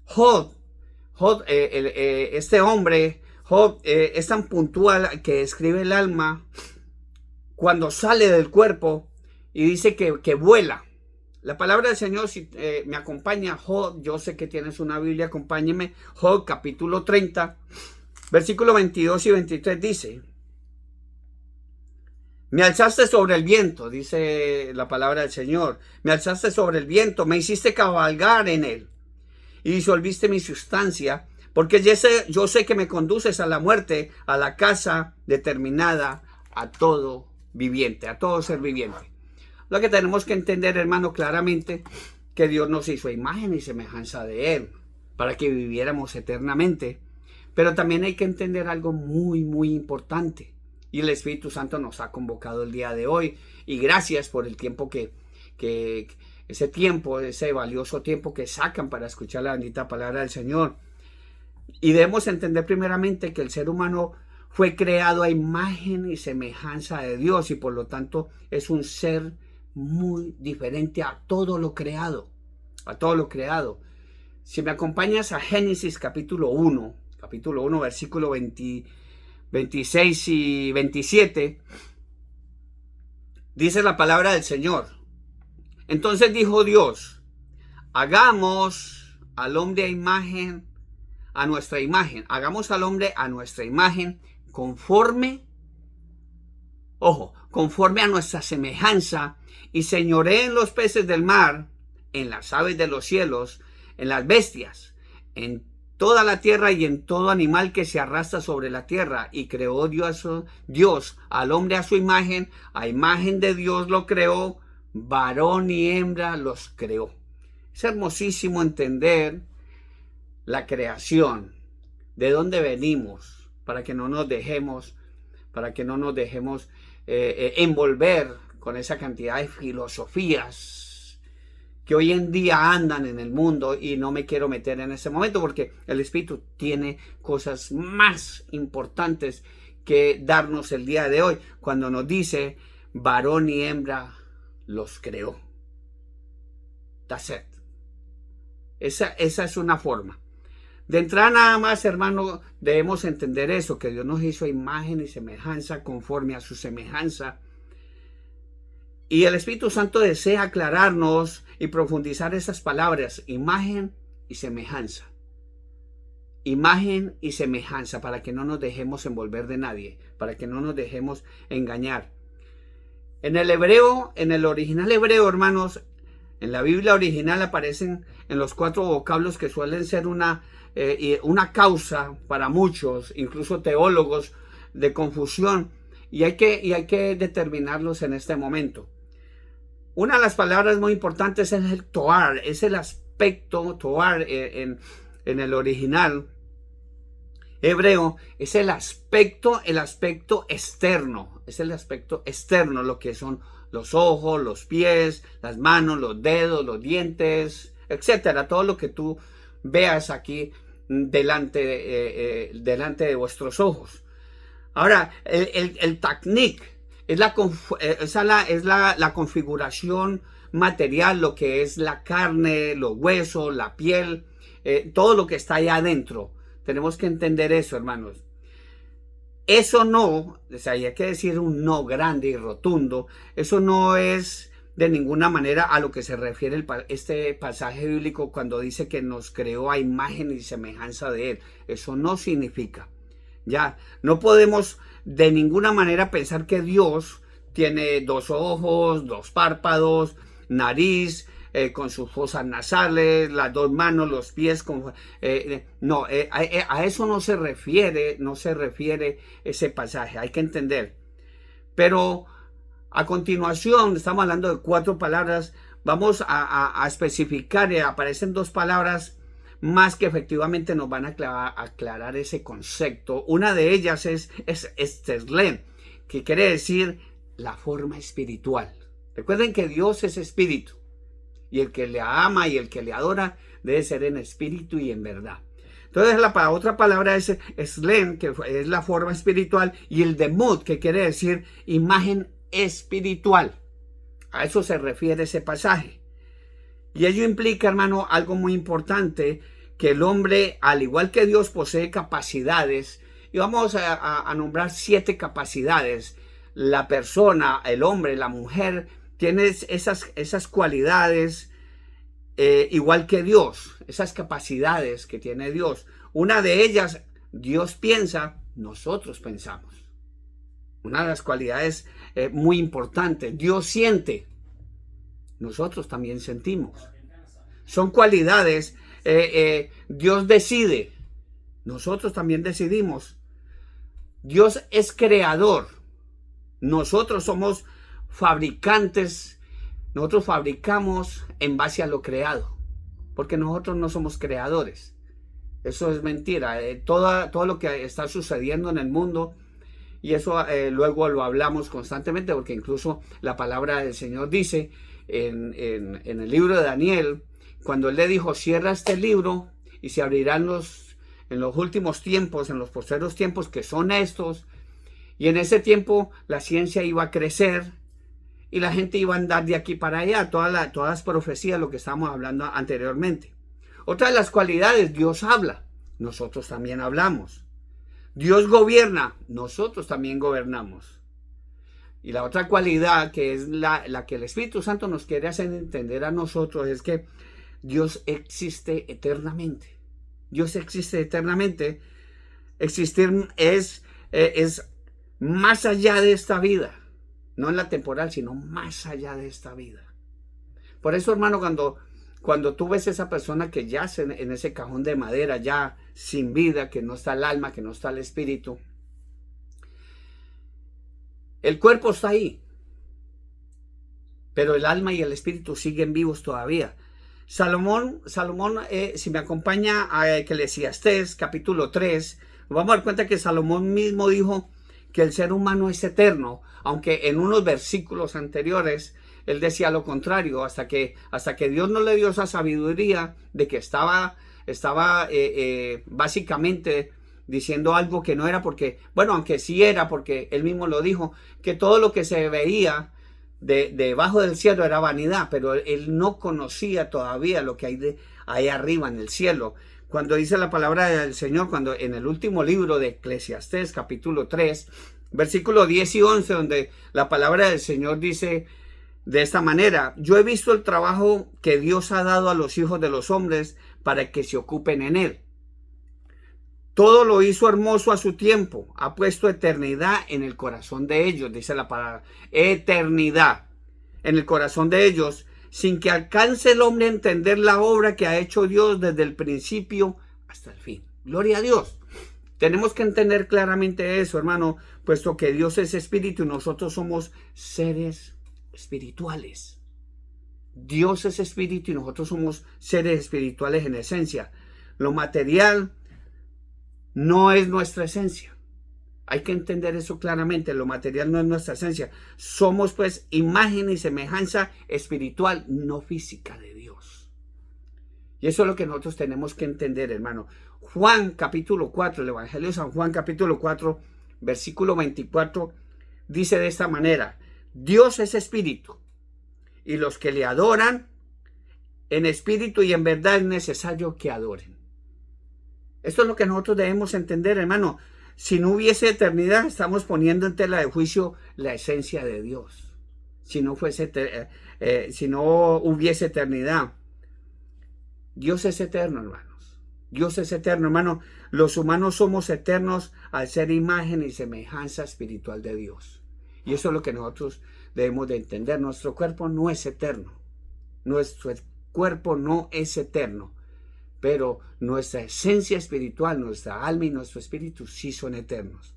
Job, este hombre, Job, es tan puntual que describe el alma cuando sale del cuerpo y dice que vuela. La palabra del Señor, si me acompaña, Job, yo sé que tienes una Biblia, acompáñeme, Job capítulo 30, versículo 22 y 23 dice, me alzaste sobre el viento, dice la palabra del Señor, me alzaste sobre el viento, me hiciste cabalgar en él y disolviste mi sustancia, porque yo sé que me conduces a la muerte, a la casa determinada a todo viviente, a todo ser viviente. Lo que tenemos que entender, hermano, claramente, que Dios nos hizo a imagen y semejanza de Él, para que viviéramos eternamente. Pero también hay que entender algo muy, muy importante. Y el Espíritu Santo nos ha convocado el día de hoy. Y gracias por el tiempo ese valioso tiempo que sacan para escuchar la bendita palabra del Señor. Y debemos entender primeramente que el ser humano fue creado a imagen y semejanza de Dios y por lo tanto es un ser muy diferente a todo lo creado, Si me acompañas a Génesis capítulo 1, versículo 26 y 27, dice la palabra del Señor. Entonces dijo Dios, hagamos al hombre a nuestra imagen, conforme a nuestra semejanza, y señoreen los peces del mar, en las aves de los cielos, en las bestias, en toda la tierra y en todo animal que se arrastra sobre la tierra. Y creó Dios al hombre a su imagen de Dios lo creó, varón y hembra los creó. Es hermosísimo entender la creación, de dónde venimos, para que no nos dejemos envolver con esa cantidad de filosofías que hoy en día andan en el mundo, y no me quiero meter en ese momento porque el Espíritu tiene cosas más importantes que darnos el día de hoy cuando nos dice varón y hembra los creó. That's it. Esa es una forma. De entrada nada más, hermano, debemos entender eso, que Dios nos hizo a imagen y semejanza, conforme a su semejanza. Y el Espíritu Santo desea aclararnos y profundizar esas palabras, imagen y semejanza. Imagen y semejanza, para que no nos dejemos envolver de nadie, para que no nos dejemos engañar. En el hebreo, en el original hebreo, hermanos, en la Biblia original aparecen en los 4 vocablos que suelen ser una causa para muchos, incluso teólogos, de confusión, y hay que determinarlos en este momento. Una de las palabras muy importantes es el toar, es el aspecto, toar en el original hebreo, es el aspecto externo, es el aspecto externo, lo que son los ojos, los pies, las manos, los dedos, los dientes, etcétera, todo lo que tú veas aquí delante de vuestros ojos. Ahora, el taknik es la configuración material, lo que es la carne, los huesos, la piel, todo lo que está allá adentro. Tenemos que entender eso, hermanos. Eso no, o sea, hay que decir un no grande y rotundo, eso no es de ninguna manera a lo que se refiere este pasaje bíblico cuando dice que nos creó a imagen y semejanza de Él. Eso no significa. Ya, no podemos de ninguna manera pensar que Dios tiene 2 ojos, 2 párpados, nariz, con sus fosas nasales, las 2 manos, los pies. A eso no se refiere ese pasaje, hay que entender. Pero a continuación, estamos hablando de 4 palabras, vamos a especificar, aparecen 2 palabras más que efectivamente nos van a aclarar ese concepto. Una de ellas es Tselem, que quiere decir la forma espiritual. Recuerden que Dios es espíritu, y el que le ama y el que le adora debe ser en espíritu y en verdad. Entonces la otra palabra es Tselem, que es la forma espiritual, y el Demut, que quiere decir imagen espiritual. A eso se refiere ese pasaje. Y ello implica, hermano, algo muy importante, que el hombre, al igual que Dios, posee capacidades, y vamos a nombrar 7 capacidades. La persona, el hombre, la mujer, tiene esas cualidades igual que Dios, esas capacidades que tiene Dios. Una de ellas, Dios piensa, nosotros pensamos. Una de las cualidades muy importantes, Dios siente, nosotros también sentimos. Son cualidades, Dios decide, nosotros también decidimos. Dios es creador, nosotros somos fabricantes, nosotros fabricamos en base a lo creado, porque nosotros no somos creadores. Eso es mentira. Todo lo que está sucediendo en el mundo, y eso luego lo hablamos constantemente, porque incluso la palabra del Señor dice en el libro de Daniel, cuando Él le dijo, cierra este libro y se abrirán en los últimos tiempos, en los postreros tiempos que son estos, y en ese tiempo la ciencia iba a crecer y la gente iba a andar de aquí para allá, todas las profecías, lo que estábamos hablando anteriormente. Otra de las cualidades, Dios habla, nosotros también hablamos. Dios gobierna, nosotros también gobernamos. Y la otra cualidad, que es la que el Espíritu Santo nos quiere hacer entender a nosotros, es que Dios existe eternamente. Dios existe eternamente. Existir es más allá de esta vida. No en la temporal, sino más allá de esta vida. Por eso, hermano, cuando tú ves a esa persona que yace en ese cajón de madera, ya sin vida, que no está el alma, que no está el espíritu, el cuerpo está ahí, pero el alma y el espíritu siguen vivos todavía. Salomón, si me acompaña a Eclesiastés capítulo 3, nos vamos a dar cuenta que Salomón mismo dijo que el ser humano es eterno, aunque en unos versículos anteriores él decía lo contrario, hasta que Dios no le dio esa sabiduría de que estaba básicamente diciendo algo que no era, porque, bueno, aunque sí era, porque él mismo lo dijo, que todo lo que se veía debajo del cielo era vanidad, pero él no conocía todavía lo que hay ahí arriba en el cielo. Cuando dice la palabra del Señor, cuando en el último libro de Eclesiastés, capítulo 3, versículo 10 y 11, donde la palabra del Señor dice de esta manera: yo he visto el trabajo que Dios ha dado a los hijos de los hombres para que se ocupen en él. Todo lo hizo hermoso a su tiempo, ha puesto eternidad en el corazón de ellos, dice la palabra, eternidad en el corazón de ellos, sin que alcance el hombre a entender la obra que ha hecho Dios desde el principio hasta el fin. Gloria a Dios. Tenemos que entender claramente eso, hermano, puesto que Dios es espíritu y nosotros somos seres espirituales. Dios es espíritu y nosotros somos seres espirituales en esencia. Lo material no es nuestra esencia. Hay que entender eso claramente. Lo material no es nuestra esencia. Somos pues imagen y semejanza espiritual, no física de Dios. Y eso es lo que nosotros tenemos que entender, hermano. Juan capítulo 4, el Evangelio de San Juan capítulo 4, versículo 24, dice de esta manera: Dios es espíritu, y los que le adoran en espíritu y en verdad es necesario que adoren. Esto es lo que nosotros debemos entender, hermano. Si no hubiese eternidad, estamos poniendo en tela de juicio la esencia de Dios. Si no hubiese eternidad. Dios es eterno, hermanos. Dios es eterno, hermano. Los humanos somos eternos al ser imagen y semejanza espiritual de Dios. Y eso es lo que nosotros debemos de entender. Nuestro cuerpo no es eterno. Nuestro cuerpo no es eterno. Pero nuestra esencia espiritual, nuestra alma y nuestro espíritu sí son eternos.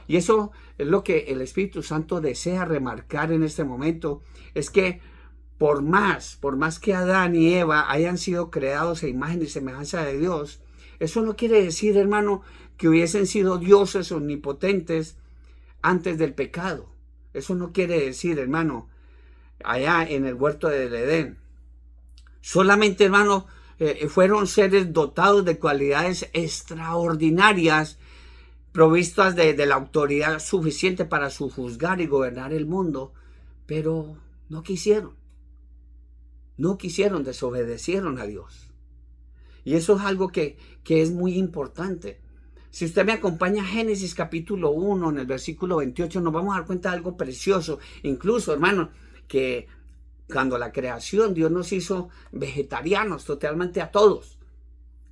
Y eso es lo que el Espíritu Santo desea remarcar en este momento. Es que por más que Adán y Eva hayan sido creados a imagen y semejanza de Dios, eso no quiere decir, hermano, que hubiesen sido dioses omnipotentes antes del pecado. Eso no quiere decir, hermano, allá en el huerto del Edén. Solamente, hermano, fueron seres dotados de cualidades extraordinarias, provistas de la autoridad suficiente para sojuzgar y gobernar el mundo, pero no quisieron, desobedecieron a Dios. Y eso es algo que es muy importante. Si usted me acompaña a Génesis capítulo 1, en el versículo 28, nos vamos a dar cuenta de algo precioso. Incluso, hermano, que cuando la creación, Dios nos hizo vegetarianos totalmente a todos.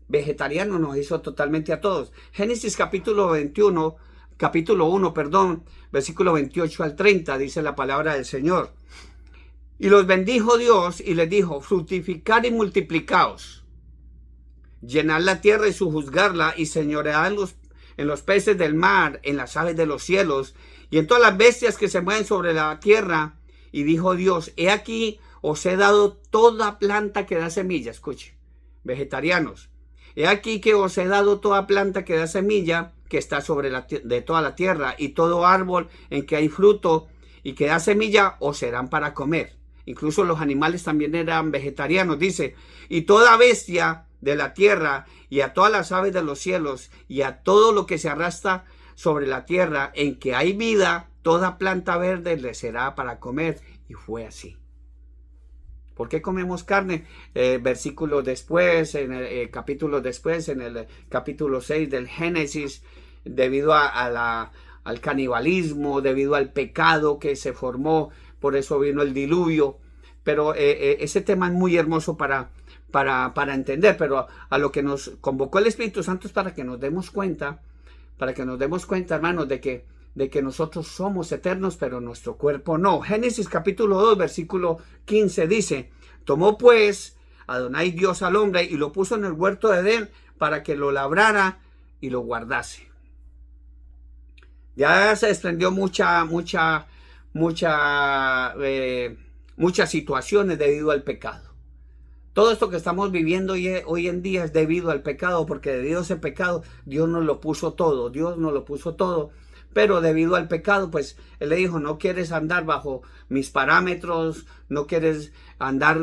Vegetarianos nos hizo totalmente a todos. Génesis capítulo 1, versículo 28 al 30, dice la palabra del Señor. Y los bendijo Dios y les dijo: fructificad y multiplicaos, llenad la tierra y sojuzgarla, y señoread en los peces del mar, en las aves de los cielos, y en todas las bestias que se mueven sobre la tierra. Y dijo Dios: he aquí, os he dado toda planta que da semilla. Escuche, vegetarianos. He aquí que os he dado toda planta que da semilla, que está sobre de toda la tierra, y todo árbol en que hay fruto y que da semilla, os serán para comer. Incluso los animales también eran vegetarianos, dice. Y toda bestia de la tierra, y a todas las aves de los cielos, y a todo lo que se arrastra sobre la tierra, en que hay vida, toda planta verde le será para comer. Y fue así. ¿Por qué comemos carne? Versículos después, capítulos después, en el capítulo 6 del Génesis, debido al canibalismo, debido al pecado que se formó, por eso vino el diluvio. Pero ese tema es muy hermoso para entender, pero a lo que nos convocó el Espíritu Santo es para que nos demos cuenta, hermanos, de que nosotros somos eternos, pero nuestro cuerpo no. Génesis capítulo 2, versículo 15 dice: tomó pues Adonai Dios al hombre y lo puso en el huerto de Edén para que lo labrara y lo guardase. Ya se desprendió muchas situaciones debido al pecado. Todo esto que estamos viviendo hoy en día es debido al pecado, porque debido a ese pecado Dios nos lo puso todo. Pero debido al pecado, pues Él le dijo: no quieres andar bajo mis parámetros, no quieres andar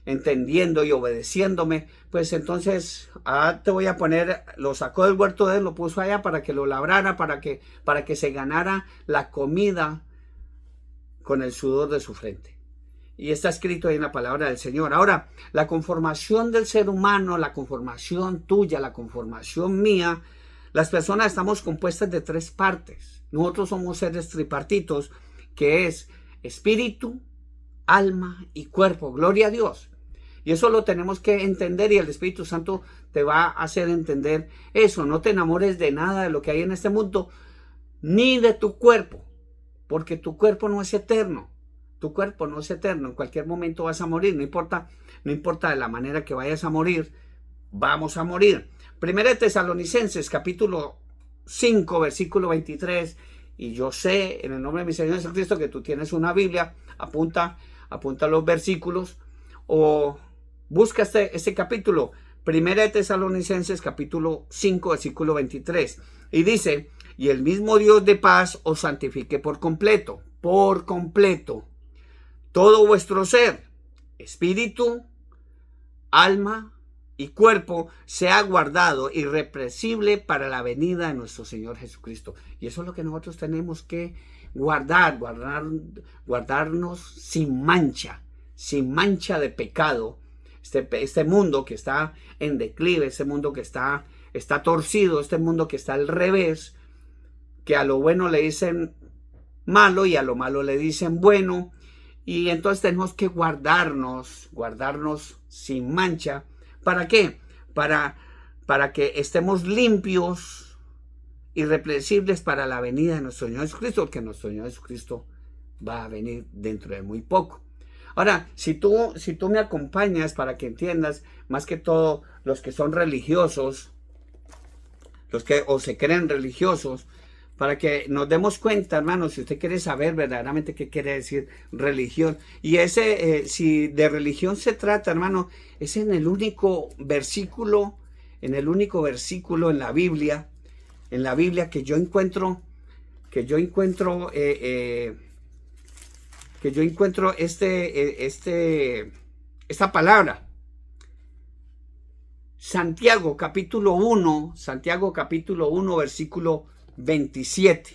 entendiendo y obedeciéndome, pues entonces te voy a poner, lo sacó del huerto de Él, lo puso allá para que lo labrara, para que se ganara la comida con el sudor de su frente. Y está escrito ahí en la palabra del Señor. Ahora, la conformación del ser humano, la conformación tuya, la conformación mía, las personas estamos compuestas de tres partes. Nosotros somos seres tripartitos, que es espíritu, alma y cuerpo. Gloria a Dios. Y eso lo tenemos que entender y el Espíritu Santo te va a hacer entender eso. No te enamores de nada de lo que hay en este mundo, ni de tu cuerpo, porque tu cuerpo no es eterno. Tu cuerpo no es eterno. En cualquier momento vas a morir. No importa de la manera que vayas a morir, vamos a morir. Primera de Tesalonicenses, capítulo 5, versículo 23. Y yo sé, en el nombre de mi Señor Jesucristo, que tú tienes una Biblia. Apunta los versículos o busca este capítulo. Primera de Tesalonicenses, capítulo 5, versículo 23. Y dice: y el mismo Dios de paz os santifique por completo, todo vuestro ser, espíritu, alma y cuerpo sea guardado irrepresible para la venida de nuestro Señor Jesucristo. Y eso es lo que nosotros tenemos que guardarnos sin mancha de pecado. Este mundo que está en declive, este mundo que está torcido, este mundo que está al revés, que a lo bueno le dicen malo y a lo malo le dicen bueno. Y entonces tenemos que guardarnos sin mancha. ¿Para qué? Para que estemos limpios, irrepresibles para la venida de nuestro Señor Jesucristo, porque nuestro Señor Jesucristo va a venir dentro de muy poco. Ahora, si tú me acompañas para que entiendas, más que todo los que son religiosos, los que o se creen religiosos, para que nos demos cuenta, hermanos, si usted quiere saber verdaderamente qué quiere decir religión. Y si de religión se trata, hermano, es en el único versículo en la Biblia que yo encuentro esta palabra. Santiago capítulo 1, versículo 27.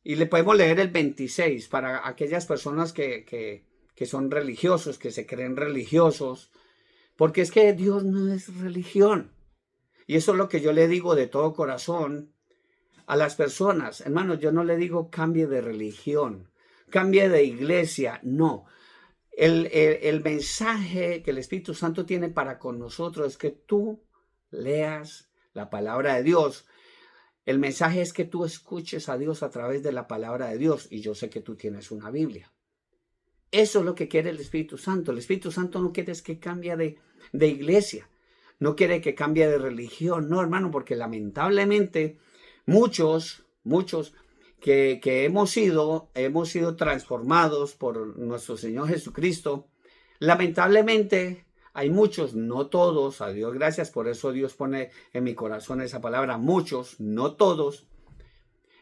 Y le podemos leer el 26 para aquellas personas que son religiosos, que se creen religiosos, porque es que Dios no es religión. Y eso es lo que yo le digo de todo corazón a las personas. Hermanos, yo no le digo cambie de religión, cambie de iglesia, no. El mensaje que el Espíritu Santo tiene para con nosotros es que tú leas la palabra de Dios. El mensaje es que tú escuches a Dios a través de la palabra de Dios. Y yo sé que tú tienes una Biblia. Eso es lo que quiere el Espíritu Santo. El Espíritu Santo no quiere que cambie de iglesia. No quiere que cambie de religión. No, hermano, porque lamentablemente muchos que hemos sido transformados por nuestro Señor Jesucristo, lamentablemente hay muchos, no todos, a Dios gracias, por eso Dios pone en mi corazón esa palabra, muchos, no todos.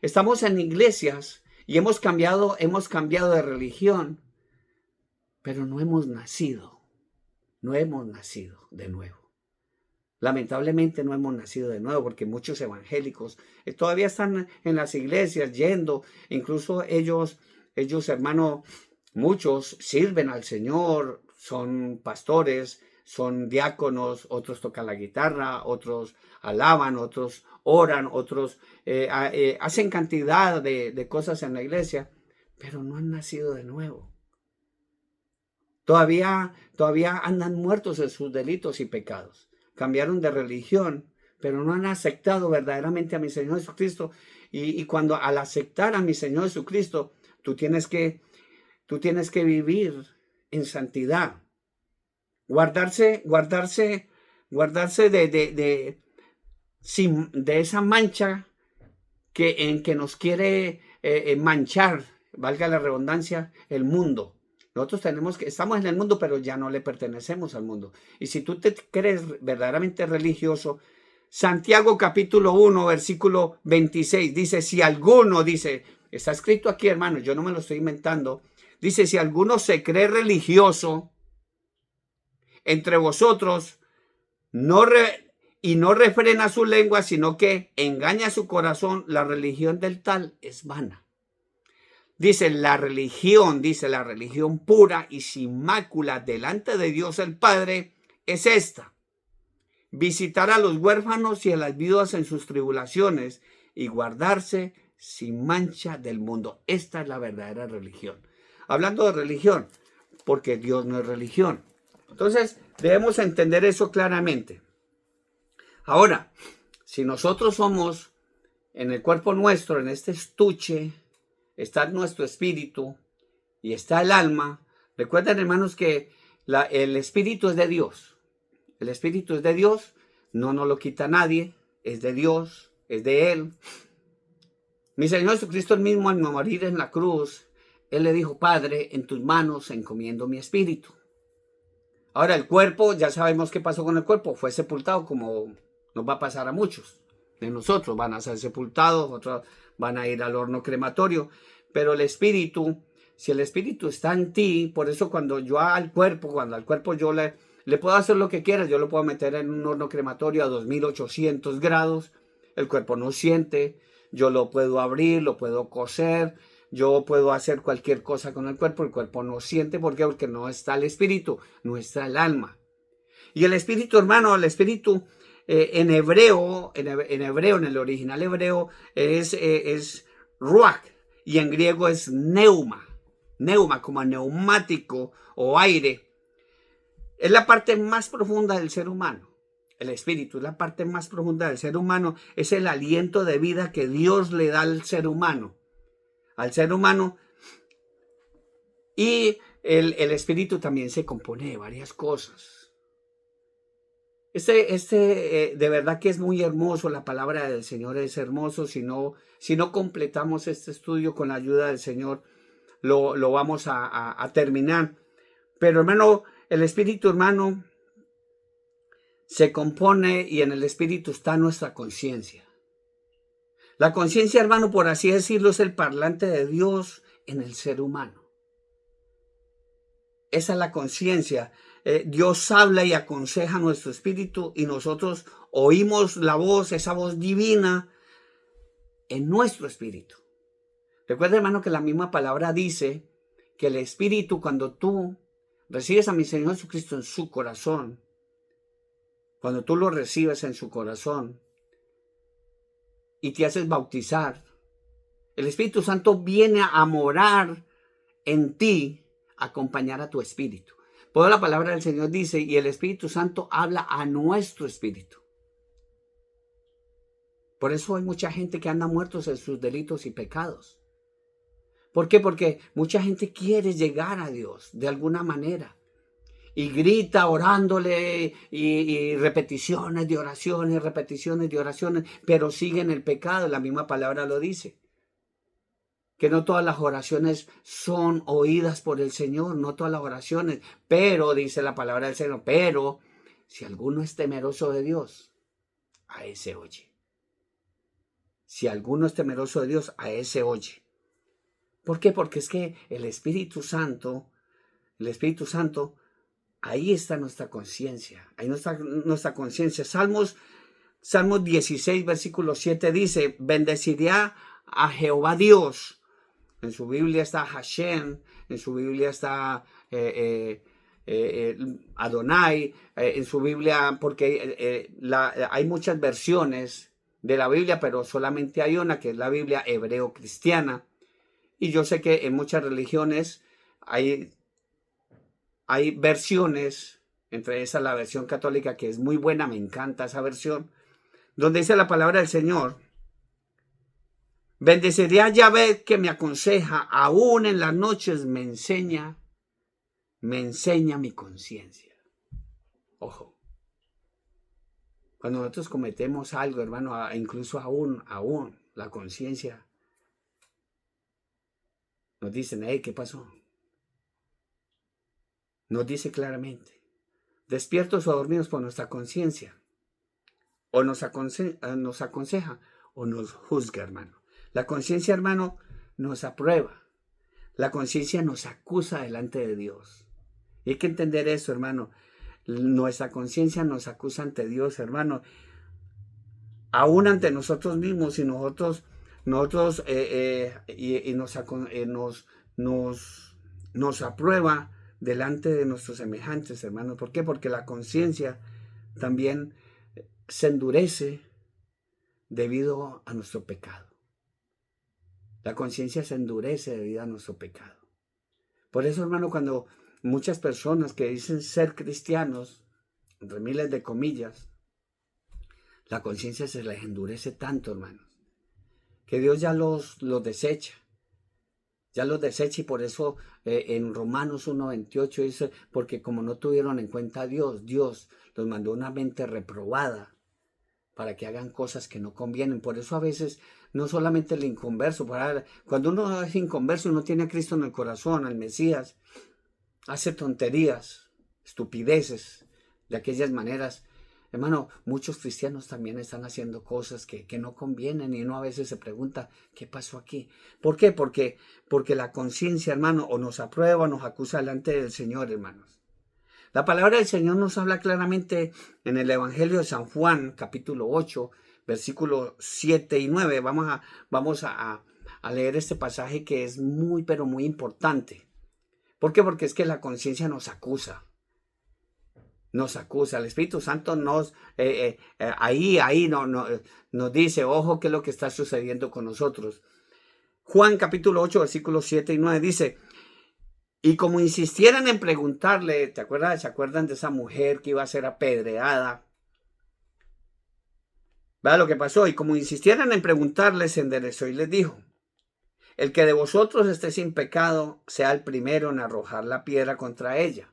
Estamos en iglesias y hemos cambiado de religión, pero no hemos nacido de nuevo. Lamentablemente no hemos nacido de nuevo porque muchos evangélicos todavía están en las iglesias yendo, incluso ellos hermano, muchos sirven al Señor, son pastores, son diáconos, otros tocan la guitarra, otros alaban, otros oran, otros hacen cantidad de cosas en la iglesia, pero no han nacido de nuevo. Todavía andan muertos en sus delitos y pecados. Cambiaron de religión, pero no han aceptado verdaderamente a mi Señor Jesucristo. Y cuando al aceptar a mi Señor Jesucristo, tú tienes que vivir en santidad. Guardarse de esa mancha en que nos quiere manchar, valga la redundancia, el mundo. Nosotros estamos en el mundo, pero ya no le pertenecemos al mundo. Y si tú te crees verdaderamente religioso, Santiago capítulo 1, versículo 26, dice, si alguno, está escrito aquí, hermano, yo no me lo estoy inventando, dice, si alguno se cree religioso entre vosotros, no refrena su lengua, sino que engaña su corazón, la religión del tal es vana. Dice la religión pura y sin mácula delante de Dios el Padre es esta: visitar a los huérfanos y a las viudas en sus tribulaciones y guardarse sin mancha del mundo. Esta es la verdadera religión. Hablando de religión, porque Dios no es religión. Entonces, debemos entender eso claramente. Ahora, si nosotros somos en el cuerpo nuestro, en este estuche, está nuestro espíritu y está el alma. Recuerden, hermanos, que el espíritu es de Dios. El espíritu es de Dios, no nos lo quita nadie, es de Dios, es de Él. Mi Señor Jesucristo, el mismo al morir en la cruz, Él le dijo: Padre, en tus manos encomiendo mi espíritu. Ahora el cuerpo, ya sabemos qué pasó con el cuerpo, fue sepultado, como nos va a pasar a muchos de nosotros. Van a ser sepultados, otros van a ir al horno crematorio, pero el espíritu, si el espíritu está en ti, por eso cuando al cuerpo yo le puedo hacer lo que quiera, yo lo puedo meter en un horno crematorio a 2800 grados, el cuerpo no siente, yo lo puedo abrir, lo puedo coser, yo puedo hacer cualquier cosa con el cuerpo no siente. ¿Por qué? Porque no está el espíritu, no está el alma. Y el espíritu, hermano, el espíritu en hebreo, en el original hebreo es ruach, y en griego es neuma, como neumático o aire. Es la parte más profunda del ser humano. El espíritu es la parte más profunda del ser humano, es el aliento de vida que Dios le da al ser humano. Y el espíritu también se compone de varias cosas. De verdad que es muy hermoso, la palabra del Señor es hermoso. Si no completamos este estudio con la ayuda del Señor, lo vamos a terminar. Pero hermano, el espíritu, hermano, se compone, y en el espíritu está nuestra conciencia. La conciencia, hermano, por así decirlo, es el parlante de Dios en el ser humano. Esa es la conciencia. Dios habla y aconseja a nuestro espíritu, y nosotros oímos la voz, esa voz divina, en nuestro espíritu. Recuerda, hermano, que la misma palabra dice que el espíritu, cuando tú recibes a mi Señor Jesucristo en su corazón, cuando tú lo recibes en su corazón y te haces bautizar, el Espíritu Santo viene a morar en ti, a acompañar a tu espíritu. Por la palabra del Señor dice, y el Espíritu Santo habla a nuestro espíritu. Por eso hay mucha gente que anda muertos en sus delitos y pecados. ¿Por qué? Porque mucha gente quiere llegar a Dios de alguna manera y grita orándole y repeticiones de oraciones, pero sigue en el pecado. La misma palabra lo dice, que no todas las oraciones son oídas por el Señor, no todas las oraciones, pero dice la palabra del Señor, pero si alguno es temeroso de Dios, a ese oye. Si alguno es temeroso de Dios, a ese oye. ¿Por qué? Porque es que el Espíritu Santo, ahí está nuestra conciencia, ahí está nuestra conciencia. Salmos 16, versículo 7 dice, bendeciré a Jehová Dios. En su Biblia está Hashem, en su Biblia está Adonai, en su Biblia, porque hay muchas versiones de la Biblia, pero solamente hay una, que es la Biblia hebreo-cristiana. Y yo sé que en muchas religiones hay versiones, entre esas la versión católica, que es muy buena, me encanta esa versión, donde dice la palabra del Señor, bendeciré a Yahvé que me aconseja, aún en las noches me enseña mi conciencia. Ojo, cuando nosotros cometemos algo, hermano, incluso aún la conciencia nos dicen, hey, ¿qué pasó? Nos dice claramente, despiertos o dormidos por nuestra conciencia, o nos aconseja o nos juzga, hermano. La conciencia, hermano, nos aprueba. La conciencia nos acusa delante de Dios. Y hay que entender eso, hermano. Nuestra conciencia nos acusa ante Dios, hermano. Aún ante nosotros mismos, si nosotros nosotros y nos aprueba delante de nuestros semejantes, hermanos. ¿Por qué? Porque la conciencia también se endurece debido a nuestro pecado. La conciencia se endurece debido a nuestro pecado. Por eso, hermano, cuando muchas personas que dicen ser cristianos, entre miles de comillas, la conciencia se les endurece tanto, hermanos, que Dios ya los desecha. Ya los desecha, y por eso en Romanos 1:28 dice, porque como no tuvieron en cuenta a Dios, Dios los mandó una mente reprobada para que hagan cosas que no convienen. Por eso a veces no solamente el inconverso, cuando uno es inconverso y no tiene a Cristo en el corazón, al Mesías, hace tonterías, estupideces, de aquellas maneras. Hermano, muchos cristianos también están haciendo cosas que no convienen, y uno a veces se pregunta, ¿qué pasó aquí? ¿Por qué? Porque la conciencia, hermano, o nos aprueba o nos acusa delante del Señor, hermanos. La palabra del Señor nos habla claramente en el Evangelio de San Juan, capítulo 8, versículos 7 y 9. Vamos a leer este pasaje que es muy, pero muy importante. ¿Por qué? Porque es que la conciencia nos acusa. Nos acusa. El Espíritu Santo nos nos dice, ojo, qué es lo que está sucediendo con nosotros. Juan capítulo 8, versículos 7 y 9 dice, y como insistieran en preguntarle, ¿se acuerdan de esa mujer que iba a ser apedreada? ¿Verdad lo que pasó? Y como insistieran en preguntarle, se enderezó y les dijo, el que de vosotros esté sin pecado, sea el primero en arrojar la piedra contra ella.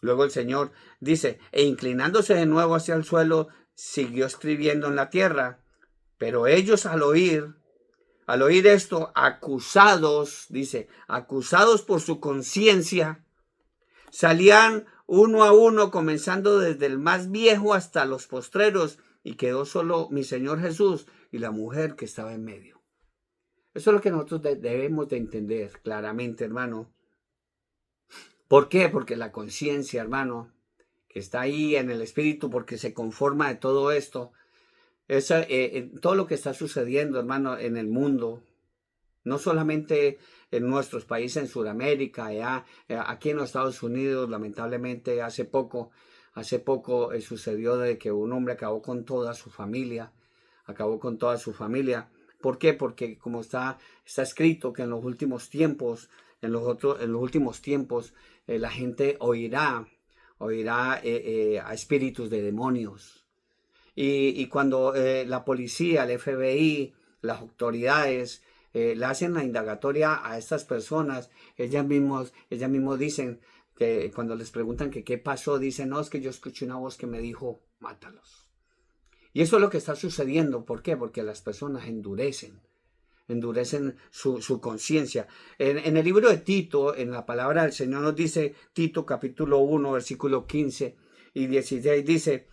Luego el Señor dice, e inclinándose de nuevo hacia el suelo, siguió escribiendo en la tierra. Pero ellos al oír esto, acusados, dice, acusados por su conciencia, salían uno a uno, comenzando desde el más viejo hasta los postreros, y quedó solo mi Señor Jesús y la mujer que estaba en medio. Eso es lo que nosotros debemos de entender claramente, hermano. ¿Por qué? Porque la conciencia, hermano, que está ahí en el espíritu, porque se conforma de todo esto, todo lo que está sucediendo, hermano, en el mundo, no solamente en nuestros países, en Sudamérica, aquí en los Estados Unidos, lamentablemente hace poco sucedió de que un hombre acabó con toda su familia, ¿Por qué? Porque como está escrito que en los últimos tiempos, la gente oirá a espíritus de demonios. Y cuando la policía, el FBI, las autoridades le hacen la indagatoria a estas personas, ellas mismos dicen que cuando les preguntan que qué pasó, dicen, no, es que yo escuché una voz que me dijo, mátalos. Y eso es lo que está sucediendo. ¿Por qué? Porque las personas endurecen su conciencia. En el libro de Tito, en la palabra del Señor nos dice, Tito capítulo 1, versículo 15 y 16, dice,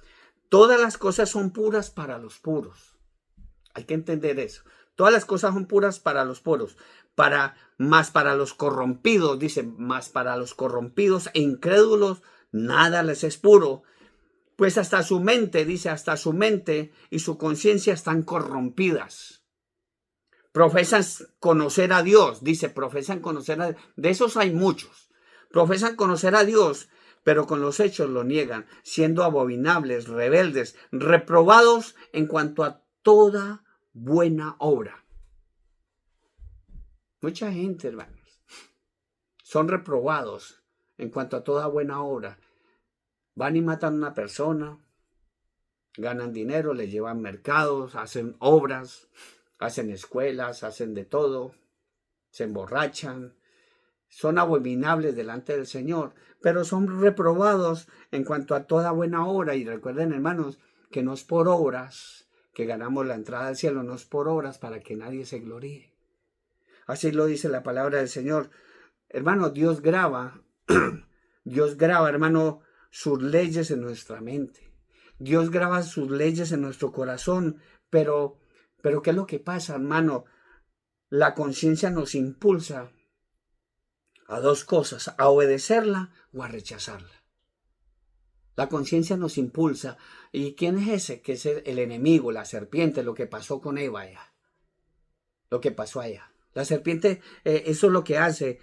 todas las cosas son puras para los puros. Hay que entender eso. Todas las cosas son puras para los puros. Más para los corrompidos, dice, más para los corrompidos e incrédulos, nada les es puro. Pues hasta su mente y su conciencia están corrompidas. Profesan conocer a Dios, dice, de esos hay muchos. Profesan conocer a Dios, pero con los hechos lo niegan, siendo abominables, rebeldes, reprobados en cuanto a toda buena obra. Mucha gente, hermanos, son reprobados en cuanto a toda buena obra. Van y matan a una persona, ganan dinero, le llevan mercados, hacen obras, hacen escuelas, hacen de todo, se emborrachan, son abominables delante del Señor, pero son reprobados en cuanto a toda buena obra. Y recuerden, hermanos, que no es por obras que ganamos la entrada al cielo, no es por obras para que nadie se gloríe. Así lo dice la palabra del Señor. Hermano, Dios graba, hermano, sus leyes en nuestra mente. Dios graba sus leyes en nuestro corazón, pero ¿qué es lo que pasa, hermano? La conciencia nos impulsa a dos cosas, a obedecerla o a rechazarla. La conciencia nos impulsa. ¿Y quién es ese? Que es el enemigo, la serpiente, lo que pasó con Eva ya. lo que pasó allá. La serpiente, eso es lo que hace,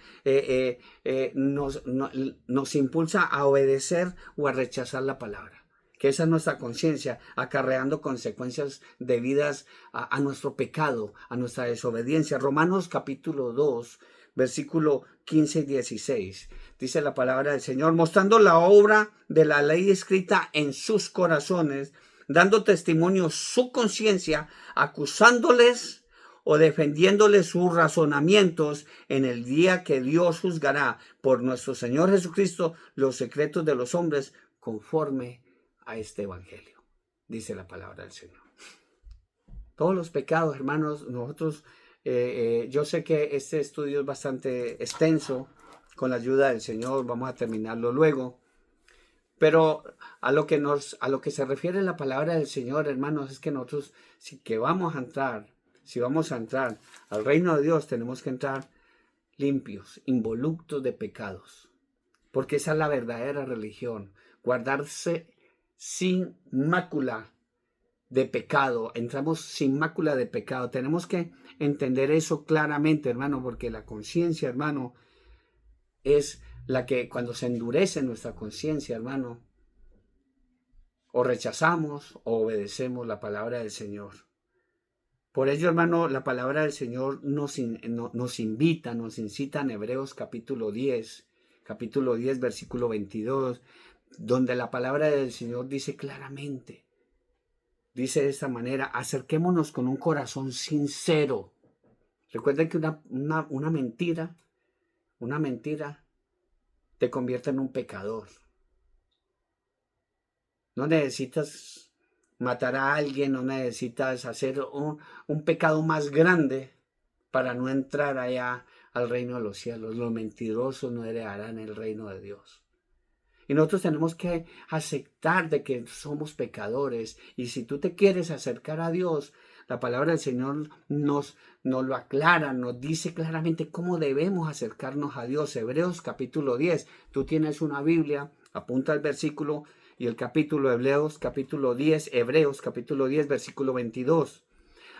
nos impulsa a obedecer o a rechazar la palabra. Que esa es nuestra conciencia, acarreando consecuencias debidas a nuestro pecado, a nuestra desobediencia. Romanos capítulo 2, versículo 15 y 16. Dice la palabra del Señor, mostrando la obra de la ley escrita en sus corazones, dando testimonio su conciencia, acusándoles o defendiéndole sus razonamientos en el día que Dios juzgará por nuestro Señor Jesucristo los secretos de los hombres conforme a este evangelio, dice la palabra del Señor. Todos los pecados, hermanos, nosotros, yo sé que este estudio es bastante extenso, con la ayuda del Señor vamos a terminarlo luego, pero a lo que se refiere la palabra del Señor, hermanos, es que nosotros, si vamos a entrar al reino de Dios, tenemos que entrar limpios, involucros de pecados, porque esa es la verdadera religión, guardarse sin mácula de pecado. Entramos sin mácula de pecado. Tenemos que entender eso claramente, hermano, porque la conciencia, hermano, es la que cuando se endurece nuestra conciencia, hermano, o rechazamos o obedecemos la palabra del Señor. Por ello, hermano, la palabra del Señor nos invita, nos incita en Hebreos capítulo 10, versículo 22, donde la palabra del Señor dice claramente, dice de esta manera, acerquémonos con un corazón sincero. Recuerden que una mentira te convierte en un pecador. No necesitas matar a alguien, no necesitas hacer un pecado más grande para no entrar allá al reino de los cielos. Los mentirosos no heredarán el reino de Dios. Y nosotros tenemos que aceptar de que somos pecadores. Y si tú te quieres acercar a Dios, la palabra del Señor nos lo aclara, nos dice claramente cómo debemos acercarnos a Dios. Hebreos capítulo 10. Tú tienes una Biblia, apunta el versículo y el capítulo, Hebreos capítulo 10, versículo 22.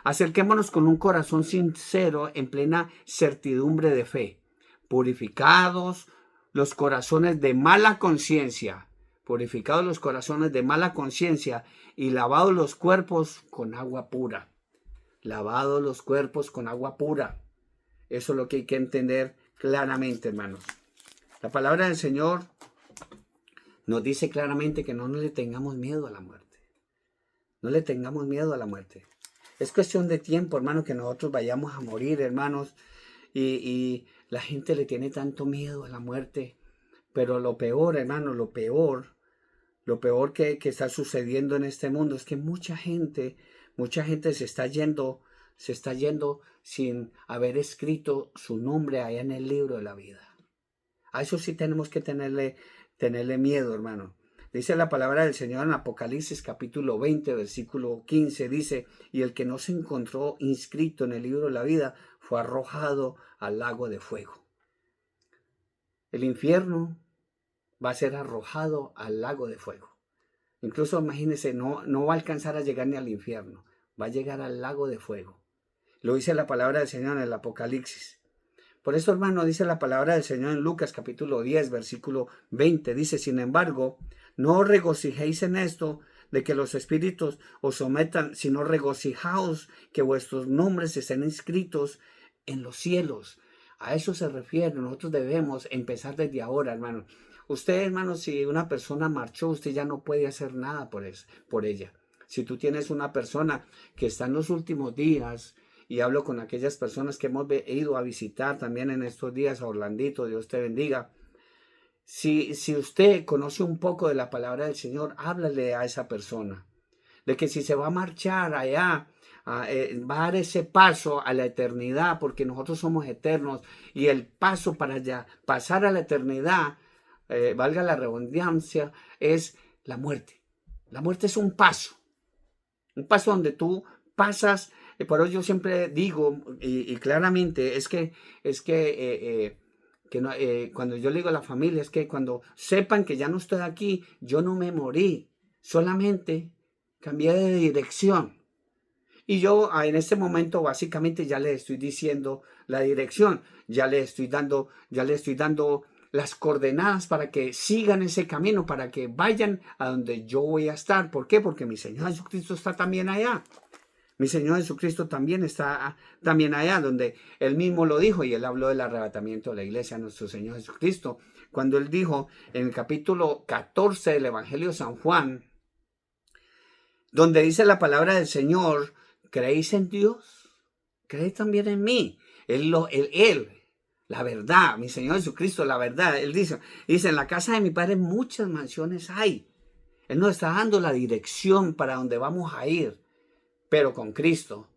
Acerquémonos con un corazón sincero en plena certidumbre de fe, purificados los corazones de mala conciencia, y lavados los cuerpos con agua pura. Lavados los cuerpos con agua pura. Eso es lo que hay que entender claramente, hermanos. La palabra del Señor nos dice claramente que no le tengamos miedo a la muerte. No le tengamos miedo a la muerte. Es cuestión de tiempo, hermano, que nosotros vayamos a morir, hermanos. Y la gente le tiene tanto miedo a la muerte. Pero lo peor, hermano, lo peor que está sucediendo en este mundo es que mucha gente se está yendo sin haber escrito su nombre allá en el libro de la vida. A eso sí tenemos que tenerle miedo, hermano. Dice la palabra del Señor en Apocalipsis capítulo 20, versículo 15, dice, y el que no se encontró inscrito en el libro de la vida fue arrojado al lago de fuego. El infierno va a ser arrojado al lago de fuego. Incluso imagínense, no va a alcanzar a llegar ni al infierno, va a llegar al lago de fuego. Lo dice la palabra del Señor en el Apocalipsis. Por eso, hermano, dice la palabra del Señor en Lucas capítulo 10, versículo 20. Dice, sin embargo, no os regocijéis en esto de que los espíritus os sometan, sino regocijaos que vuestros nombres estén inscritos en los cielos. A eso se refiere. Nosotros debemos empezar desde ahora, hermano. Usted, hermano, si una persona marchó, usted ya no puede hacer nada por ella. Si tú tienes una persona que está en los últimos días, y hablo con aquellas personas que hemos ido a visitar también en estos días a Orlandito, Dios te bendiga. Si usted conoce un poco de la palabra del Señor, háblale a esa persona. De que si se va a marchar allá, va a dar ese paso a la eternidad, porque nosotros somos eternos, y el paso para allá, pasar a la eternidad, valga la redundancia, es la muerte. La muerte es un paso donde tú pasas. Por eso yo siempre digo, y claramente, cuando yo le digo a la familia, es que cuando sepan que ya no estoy aquí, yo no me morí, solamente cambié de dirección. Y yo en este momento básicamente ya le estoy diciendo la dirección, ya le estoy dando las coordenadas para que sigan ese camino, para que vayan a donde yo voy a estar. ¿Por qué? Porque mi Señor Jesucristo está también allá. Mi Señor Jesucristo también está también allá, donde Él mismo lo dijo, y Él habló del arrebatamiento de la iglesia, nuestro Señor Jesucristo, cuando Él dijo en el capítulo 14 del Evangelio de San Juan, donde dice la palabra del Señor: ¿creéis en Dios? ¿Creéis también en mí? Él, la verdad, mi Señor Jesucristo, la verdad. Él dice, en la casa de mi Padre muchas mansiones hay. Él nos está dando la dirección para donde vamos a ir, pero con Cristo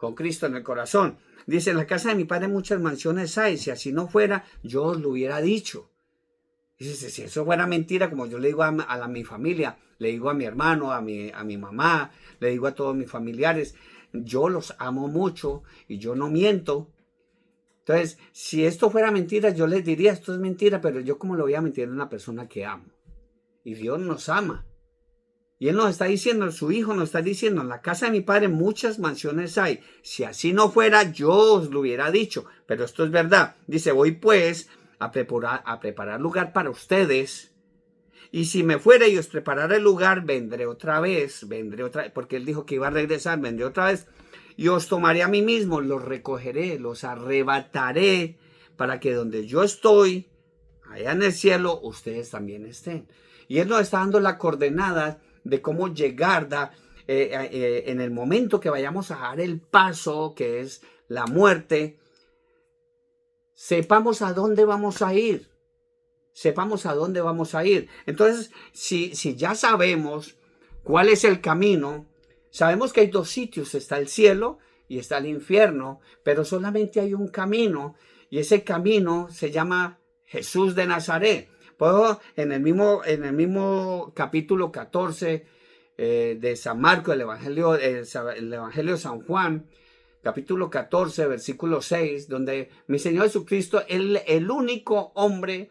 en el corazón. Dice, en la casa de mi Padre muchas mansiones hay. Si así no fuera, yo os lo hubiera dicho. Dice, si eso fuera mentira, como yo le digo a mi familia, le digo a mi hermano, a mi mamá, le digo a todos mis familiares, yo los amo mucho y yo no miento. Entonces, si esto fuera mentira, yo les diría, esto es mentira, pero yo como lo voy a mentir a una persona que amo. Y Dios nos ama. Y Él nos está diciendo, su Hijo nos está diciendo, en la casa de mi Padre muchas mansiones hay. Si así no fuera, yo os lo hubiera dicho. Pero esto es verdad. Dice, voy pues a preparar lugar para ustedes. Y si me fuera y os preparara el lugar, vendré otra vez, porque Él dijo que iba a regresar, vendré otra vez. Y os tomaré a mí mismo, los recogeré, los arrebataré, para que donde yo estoy, allá en el cielo, ustedes también estén. Y Él nos está dando la coordenada de cómo llegar en el momento que vayamos a dar el paso, que es la muerte, sepamos a dónde vamos a ir. Sepamos a dónde vamos a ir. Entonces, si ya sabemos cuál es el camino, sabemos que hay dos sitios, está el cielo y está el infierno, pero solamente hay un camino, y ese camino se llama Jesús de Nazaret. Puedo en el mismo capítulo 14 de San Marcos, el Evangelio de San Juan, capítulo 14, versículo 6, donde mi Señor Jesucristo, el único hombre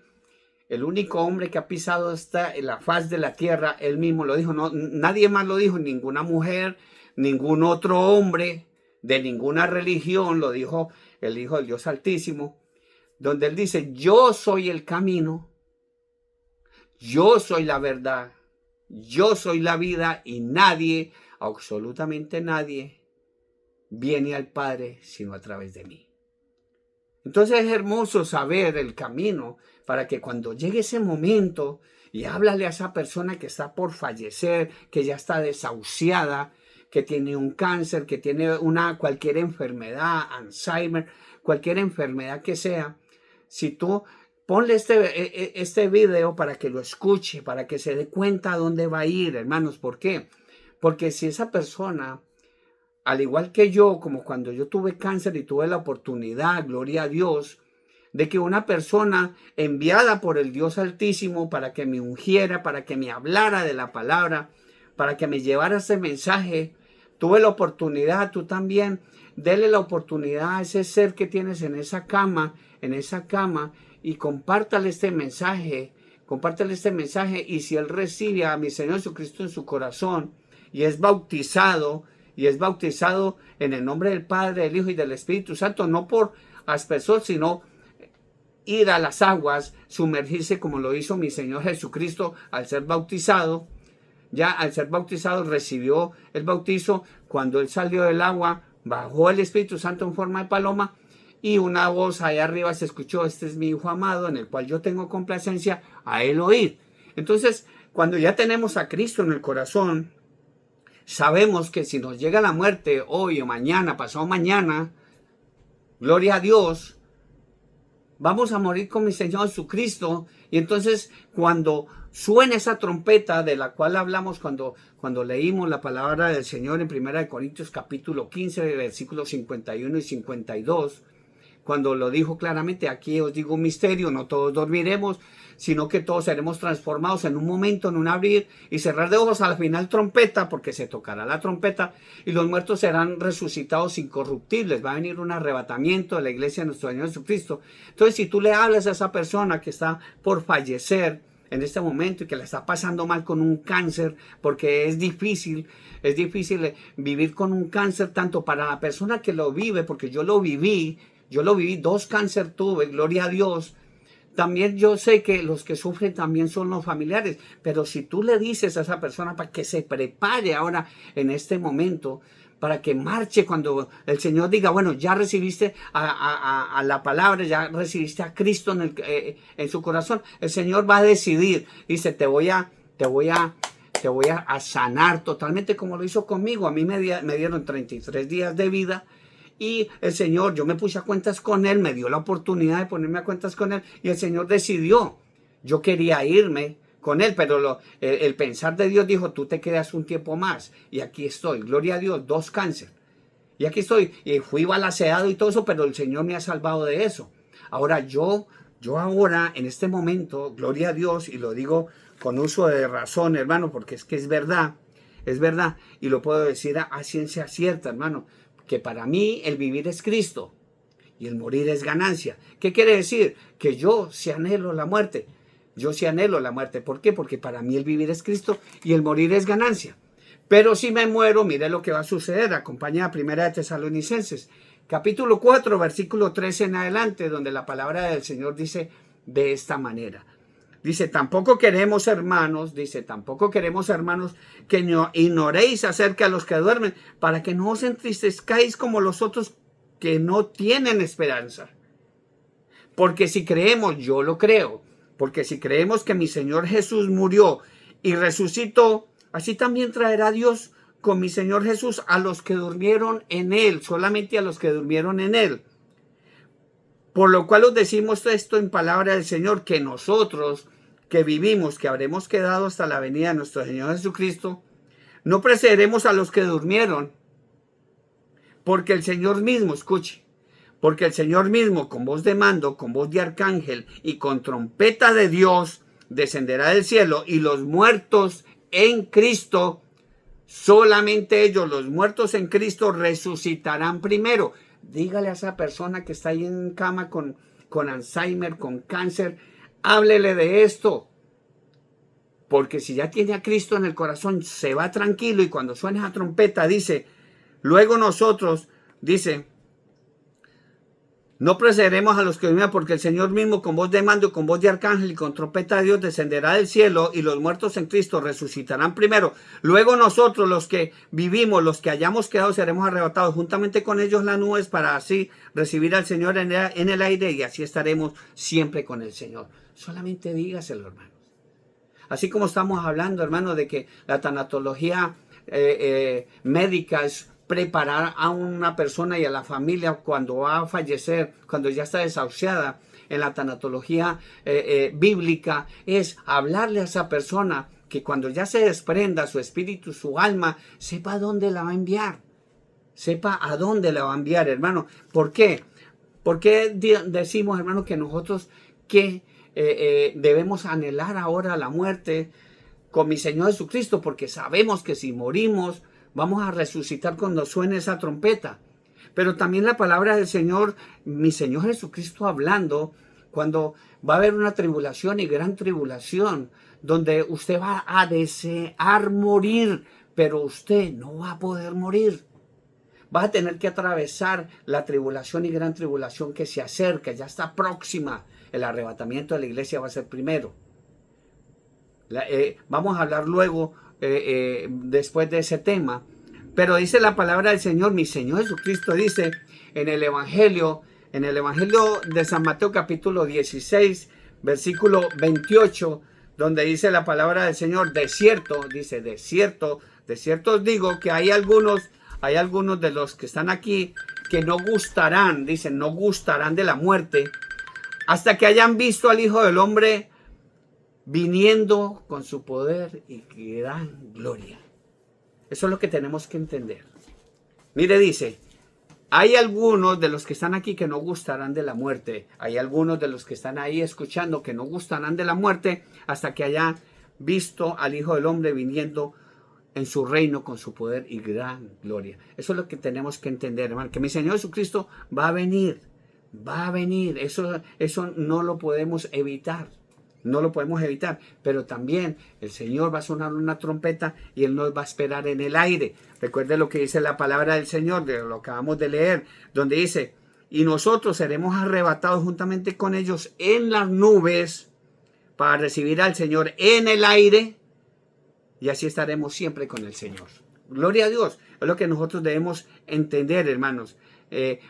que ha pisado en la faz de la tierra, Él mismo lo dijo, no, nadie más lo dijo, ninguna mujer, ningún otro hombre de ninguna religión, lo dijo el Hijo del Dios Altísimo, donde Él dice, yo soy el camino, yo soy la verdad, yo soy la vida, y nadie, absolutamente nadie, viene al Padre sino a través de mí. Entonces es hermoso saber el camino para que cuando llegue ese momento y háblale a esa persona que está por fallecer, que ya está desahuciada, que tiene un cáncer, que tiene cualquier enfermedad, Alzheimer, cualquier enfermedad que sea, si tú ponle este video para que lo escuche, para que se dé cuenta a dónde va a ir, hermanos. ¿Por qué? Porque si esa persona, al igual que yo, como cuando yo tuve cáncer y tuve la oportunidad, gloria a Dios, de que una persona enviada por el Dios Altísimo para que me ungiera, para que me hablara de la palabra, para que me llevara ese mensaje, tuve la oportunidad, tú también, dele la oportunidad a ese ser que tienes en esa cama, y compártale este mensaje, y si él recibe a mi Señor Jesucristo en su corazón y es bautizado en el nombre del Padre, del Hijo y del Espíritu Santo, no por aspersor, sino ir a las aguas, sumergirse como lo hizo mi Señor Jesucristo al ser bautizado. Ya al ser bautizado recibió el bautizo. Cuando él salió del agua, bajó el Espíritu Santo en forma de paloma, y una voz allá arriba se escuchó: este es mi Hijo amado, en el cual yo tengo complacencia, a él oíd. Entonces, cuando ya tenemos a Cristo en el corazón, sabemos que si nos llega la muerte hoy o mañana, pasado mañana, gloria a Dios, vamos a morir con mi Señor Jesucristo. Y entonces, cuando suene esa trompeta de la cual hablamos cuando leímos la palabra del Señor en 1 Corintios capítulo 15, versículos 51 y 52, cuando lo dijo claramente: aquí os digo un misterio, no todos dormiremos, sino que todos seremos transformados en un momento, en un abrir y cerrar de ojos. Al final trompeta, porque se tocará la trompeta y los muertos serán resucitados incorruptibles. Va a venir un arrebatamiento de la iglesia de nuestro Señor Jesucristo. Entonces, si tú le hablas a esa persona que está por fallecer, en este momento y que la está pasando mal con un cáncer, porque es difícil vivir con un cáncer tanto para la persona que lo vive, porque yo lo viví, 2 cáncer tuve, gloria a Dios. También yo sé que los que sufren también son los familiares, pero si tú le dices a esa persona para que se prepare ahora en este momento, para que marche cuando el Señor diga, bueno, ya recibiste a la palabra, ya recibiste a Cristo en su corazón, el Señor va a decidir, dice, te voy a sanar totalmente como lo hizo conmigo. A mí me dieron 33 días de vida. Y el Señor, yo me puse a cuentas con Él, me dio la oportunidad de ponerme a cuentas con Él y el Señor decidió. Yo quería irme con Él, pero el pensar de Dios dijo, tú te quedas un tiempo más. Y aquí estoy, gloria a Dios, 2 cáncer. Y aquí estoy, y fui balanceado y todo eso, pero el Señor me ha salvado de eso. Ahora yo ahora, en este momento, gloria a Dios, y lo digo con uso de razón, hermano, porque es que es verdad, y lo puedo decir a ciencia cierta, hermano, que para mí el vivir es Cristo y el morir es ganancia. ¿Qué quiere decir? Que yo sí anhelo la muerte. Yo sí anhelo la muerte. ¿Por qué? Porque para mí el vivir es Cristo y el morir es ganancia. Pero si me muero, mire lo que va a suceder. Acompaña a Primera de Tesalonicenses, capítulo 4, versículo 13 en adelante, donde la palabra del Señor dice de esta manera. Dice, tampoco queremos, hermanos, que no ignoréis acerca de los que duermen, para que no os entristezcáis como los otros que no tienen esperanza. Porque si creemos, yo lo creo, porque si creemos que mi Señor Jesús murió y resucitó, así también traerá Dios con mi Señor Jesús a los que durmieron en Él, solamente a los que durmieron en Él. Por lo cual os decimos esto en palabra del Señor, que nosotros que vivimos, que habremos quedado hasta la venida de nuestro Señor Jesucristo, no precederemos a los que durmieron, porque el Señor mismo, escuche, porque el Señor mismo con voz de mando, con voz de arcángel y con trompeta de Dios descenderá del cielo, y los muertos en Cristo, solamente ellos, los muertos en Cristo, resucitarán primero. Dígale a esa persona que está ahí en cama con Alzheimer, con cáncer, háblele de esto. Porque si ya tiene a Cristo en el corazón, se va tranquilo y cuando suena esa trompeta dice, luego nosotros, dice, no precederemos a los que viven, porque el Señor mismo con voz de mando, con voz de arcángel y con trompeta de Dios descenderá del cielo, y los muertos en Cristo resucitarán primero. Luego nosotros, los que vivimos, los que hayamos quedado, seremos arrebatados juntamente con ellos las nubes, para así recibir al Señor en el aire, y así estaremos siempre con el Señor. Solamente dígaselo, hermanos. Así como estamos hablando, hermanos, de que la tanatología médica es preparar a una persona y a la familia cuando va a fallecer, cuando ya está desahuciada. En la tanatología bíblica es hablarle a esa persona que cuando ya se desprenda su espíritu, su alma, sepa a dónde la va a enviar. Sepa a dónde la va a enviar, hermano. ¿Por qué? ¿Por qué decimos, hermano, que nosotros que debemos anhelar ahora la muerte con mi Señor Jesucristo? Porque sabemos que si morimos, vamos a resucitar cuando suene esa trompeta. Pero también la palabra del Señor, mi Señor Jesucristo hablando, cuando va a haber una tribulación y gran tribulación, donde usted va a desear morir, pero usted no va a poder morir. Va a tener que atravesar la tribulación y gran tribulación que se acerca, ya está próxima. El arrebatamiento de la iglesia va a ser primero. Vamos a hablar luego después de ese tema, pero dice la palabra del Señor, mi Señor Jesucristo dice en el Evangelio de San Mateo capítulo 16, versículo 28, donde dice la palabra del Señor, de cierto os digo que hay algunos de los que están aquí que no gustarán, dicen, no gustarán de la muerte hasta que hayan visto al Hijo del Hombre viniendo con su poder y gran gloria. Eso es lo que tenemos que entender. Mire, dice, hay algunos de los que están aquí que no gustarán de la muerte. Hay algunos de los que están ahí escuchando que no gustarán de la muerte hasta que hayan visto al Hijo del Hombre viniendo en su reino con su poder y gran gloria. Eso es lo que tenemos que entender, hermano, que mi Señor Jesucristo va a venir. Eso no lo podemos evitar. No lo podemos evitar, pero también el Señor va a sonar una trompeta y Él nos va a esperar en el aire. Recuerde lo que dice la palabra del Señor, de lo que acabamos de leer, donde dice, y nosotros seremos arrebatados juntamente con ellos en las nubes para recibir al Señor en el aire, y así estaremos siempre con el Señor. Gloria a Dios. Es lo que nosotros debemos entender, hermanos.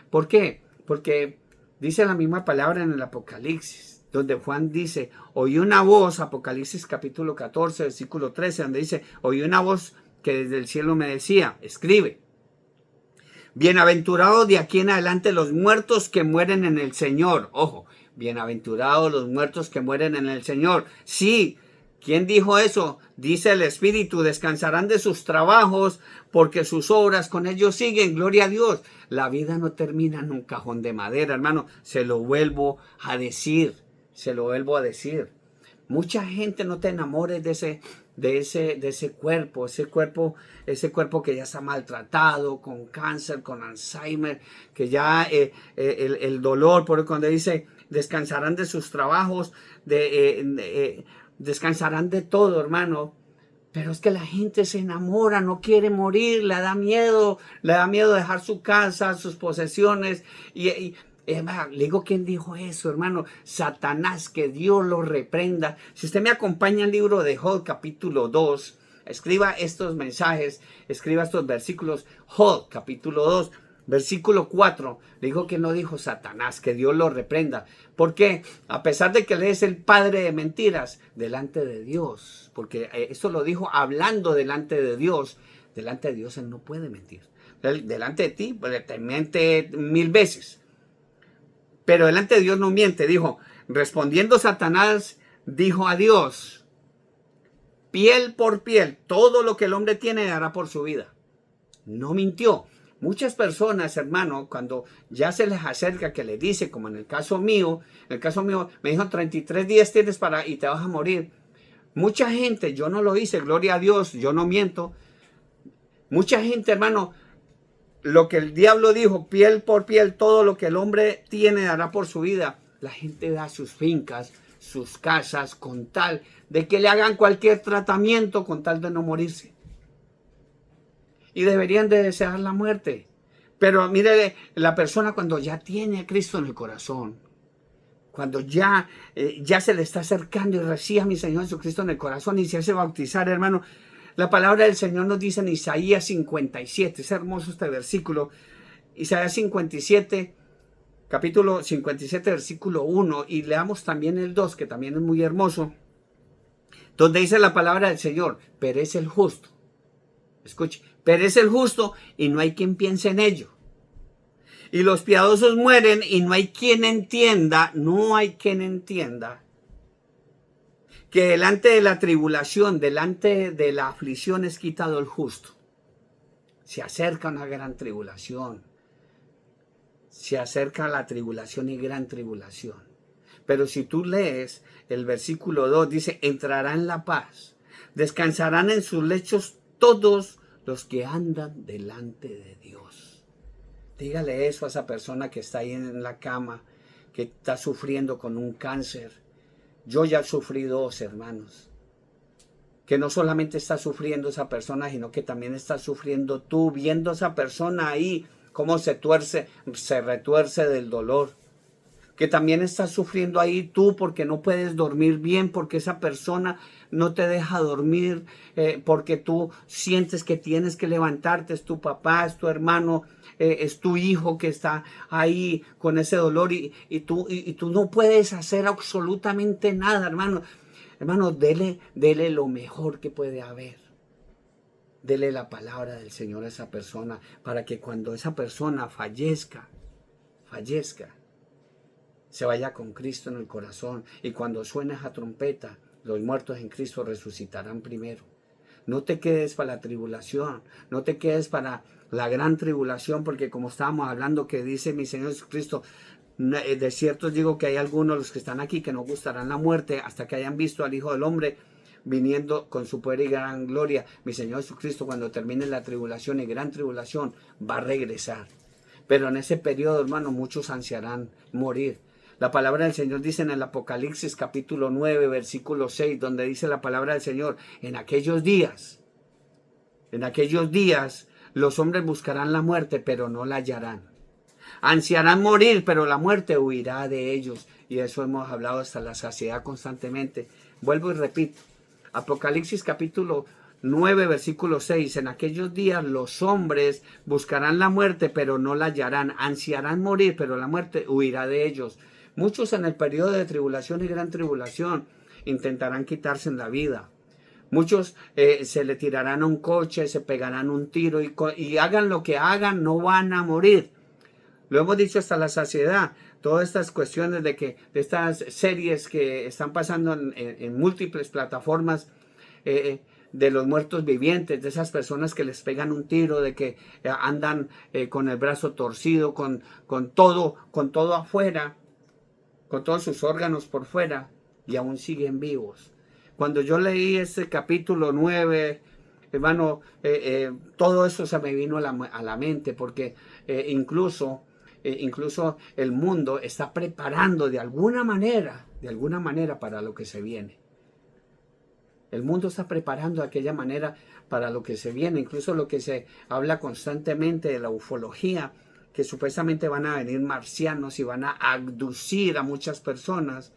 ¿Por qué? Porque dice la misma palabra en el Apocalipsis, donde Juan dice, oí una voz, Apocalipsis capítulo 14, versículo 13, donde dice, oí una voz que desde el cielo me decía, escribe, bienaventurados de aquí en adelante los muertos que mueren en el Señor. Ojo, bienaventurados los muertos que mueren en el Señor. Sí, ¿quién dijo eso? Dice el Espíritu, descansarán de sus trabajos porque sus obras con ellos siguen. Gloria a Dios. La vida no termina en un cajón de madera, hermano. Se lo vuelvo a decir. Se lo vuelvo a decir. Mucha gente, no te enamores de ese cuerpo, ese cuerpo que ya está maltratado, con cáncer, con Alzheimer, que ya el dolor, por cuando dice, descansarán de sus trabajos, descansarán de todo, hermano. Pero es que la gente se enamora, no quiere morir, le da miedo dejar su casa, sus posesiones. Le digo, ¿quién dijo eso, hermano? Satanás, que Dios lo reprenda. Si usted me acompaña al libro de Job, capítulo 2, escriba estos mensajes, escriba estos versículos. Job, capítulo 2, versículo 4, le dijo que no dijo Satanás, que Dios lo reprenda. ¿Por qué? A pesar de que él es el padre de mentiras, delante de Dios, porque esto lo dijo hablando delante de Dios él no puede mentir. Delante de ti, pues, te miente 1000 veces. Pero delante de Dios no miente. Dijo, respondiendo Satanás, dijo a Dios, piel por piel, todo lo que el hombre tiene dará por su vida. No mintió. Muchas personas, hermano, cuando ya se les acerca, que le dice, como en el caso mío, me dijo 33 días tienes y te vas a morir. Mucha gente, yo no lo hice, gloria a Dios, yo no miento. Mucha gente, hermano, lo que el diablo dijo, piel por piel, todo lo que el hombre tiene dará por su vida. La gente da sus fincas, sus casas, con tal de que le hagan cualquier tratamiento, con tal de no morirse. Y deberían de desear la muerte. Pero mire, la persona cuando ya tiene a Cristo en el corazón, cuando ya se le está acercando y recibe a mi Señor Jesucristo en el corazón y se hace bautizar, hermano, la palabra del Señor nos dice en Isaías 57, es hermoso este versículo, Isaías 57, capítulo 57, versículo 1, y leamos también el 2, que también es muy hermoso, donde dice la palabra del Señor, perece el justo. Escuche, perece el justo y no hay quien piense en ello. Y los piadosos mueren y no hay quien entienda, que delante de la tribulación, delante de la aflicción es quitado el justo. Se acerca una gran tribulación. Se acerca la tribulación y gran tribulación. Pero si tú lees el versículo 2, dice, entrarán en la paz, descansarán en sus lechos todos los que andan delante de Dios. Dígale eso a esa persona que está ahí en la cama, que está sufriendo con un cáncer. Yo ya sufrí 2, hermanos. Que no solamente está sufriendo esa persona, sino que también está sufriendo tú, viendo a esa persona ahí, cómo se retuerce del dolor. Que también estás sufriendo ahí tú porque no puedes dormir bien, porque esa persona no te deja dormir, porque tú sientes que tienes que levantarte, es tu papá, es tu hermano, es tu hijo que está ahí con ese dolor y tú no puedes hacer absolutamente nada, hermano. Hermano, dele lo mejor que puede haber. Dele la palabra del Señor a esa persona para que cuando esa persona fallezca, se vaya con Cristo en el corazón. Y cuando suene esa trompeta, los muertos en Cristo resucitarán primero. No te quedes para la tribulación, no te quedes para la gran tribulación, porque como estábamos hablando que dice mi Señor Jesucristo, de cierto digo que hay algunos los que están aquí que no gustarán la muerte hasta que hayan visto al Hijo del Hombre viniendo con su poder y gran gloria. Mi Señor Jesucristo, cuando termine la tribulación y gran tribulación, va a regresar. Pero en ese periodo, hermano, muchos ansiarán morir. La palabra del Señor dice en el Apocalipsis capítulo 9, versículo 6, donde dice la palabra del Señor, en aquellos días, los hombres buscarán la muerte, pero no la hallarán. Ansiarán morir, pero la muerte huirá de ellos. Y eso hemos hablado hasta la saciedad constantemente. Vuelvo y repito. Apocalipsis capítulo 9, versículo 6. En aquellos días los hombres buscarán la muerte, pero no la hallarán. Ansiarán morir, pero la muerte huirá de ellos. Muchos en el periodo de tribulación y gran tribulación intentarán quitarse la vida. Muchos se le tirarán a un coche, se pegarán un tiro y hagan lo que hagan, no van a morir. Lo hemos dicho hasta la saciedad. Todas estas cuestiones de estas series que están pasando en múltiples plataformas de los muertos vivientes, de esas personas que les pegan un tiro, de que andan con el brazo torcido, con todo afuera, con todos sus órganos por fuera y aún siguen vivos. Cuando yo leí este capítulo 9, hermano, todo eso se me vino a la mente porque incluso el mundo está preparando de alguna manera para lo que se viene. El mundo está preparando de aquella manera para lo que se viene. Incluso lo que se habla constantemente de la ufología, que supuestamente van a venir marcianos y van a abducir a muchas personas.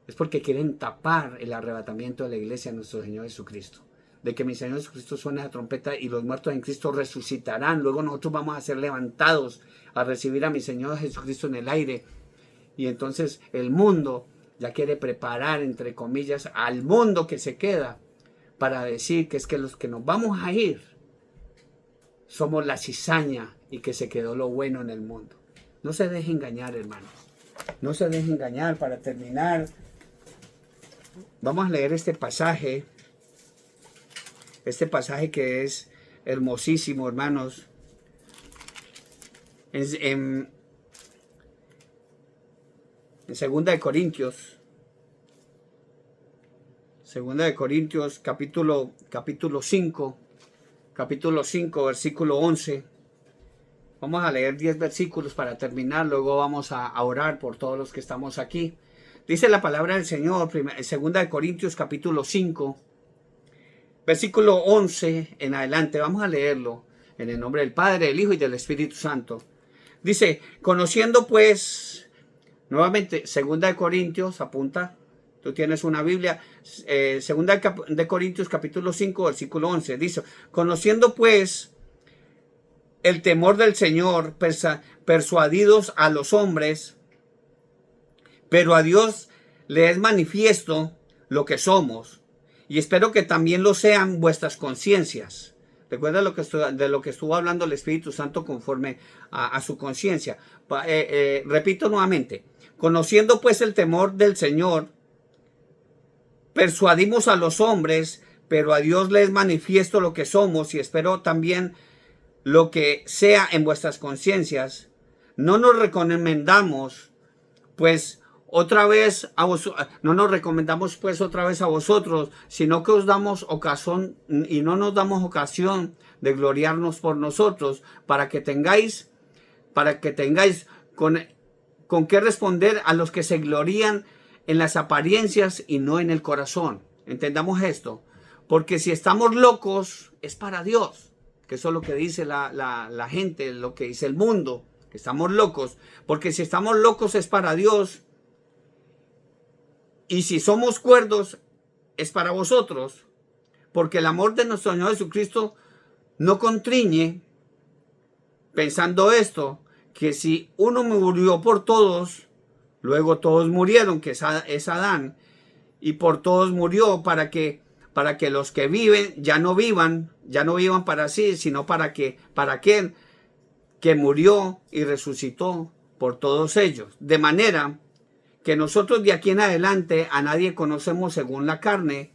Es porque quieren tapar el arrebatamiento de la iglesia de nuestro Señor Jesucristo. De que mi Señor Jesucristo suene la trompeta y los muertos en Cristo resucitarán. Luego nosotros vamos a ser levantados a recibir a mi Señor Jesucristo en el aire. Y entonces el mundo ya quiere preparar, entre comillas, al mundo que se queda para decir que es que los que nos vamos a ir somos la cizaña y que se quedó lo bueno en el mundo. No se deje engañar, hermanos. No se deje engañar. Para terminar, vamos a leer este pasaje que es hermosísimo, hermanos. En 2 de Corintios. 2 de Corintios, capítulo 5. Capítulo 5, versículo 11. Vamos a leer 10 versículos para terminar. Luego vamos a orar por todos los que estamos aquí. Dice la palabra del Señor, 2 de Corintios, capítulo 5. Versículo 11 en adelante. Vamos a leerlo en el nombre del Padre, del Hijo y del Espíritu Santo. Dice, conociendo pues, nuevamente, 2 de Corintios, apunta, tú tienes una Biblia, 2 de Corintios capítulo 5, versículo 11. Dice, conociendo pues el temor del Señor, persuadidos a los hombres, pero a Dios le es manifiesto lo que somos. Y espero que también lo sean vuestras conciencias. Recuerda de lo que estuvo hablando el Espíritu Santo conforme a su conciencia. Repito nuevamente. Conociendo pues el temor del Señor, persuadimos a los hombres, pero a Dios le es manifiesto lo que somos. Y espero también lo que sea en vuestras conciencias. No nos recomendamos pues otra vez no nos recomendamos pues otra vez a vosotros, sino que os damos ocasión y no nos damos ocasión de gloriarnos por nosotros, para que tengáis con qué responder a los que se glorían en las apariencias y no en el corazón. Entendamos esto, porque si estamos locos es para Dios, que eso es lo que dice la gente, lo que dice el mundo, que estamos locos, porque si estamos locos es para Dios. Y si somos cuerdos, es para vosotros, porque el amor de nuestro Señor Jesucristo no contriñe, pensando esto, que si uno murió por todos, luego todos murieron, que es Adán, y por todos murió para que los que viven ya no vivan para sí, sino para aquel que murió y resucitó por todos ellos. De manera que nosotros de aquí en adelante a nadie conocemos según la carne,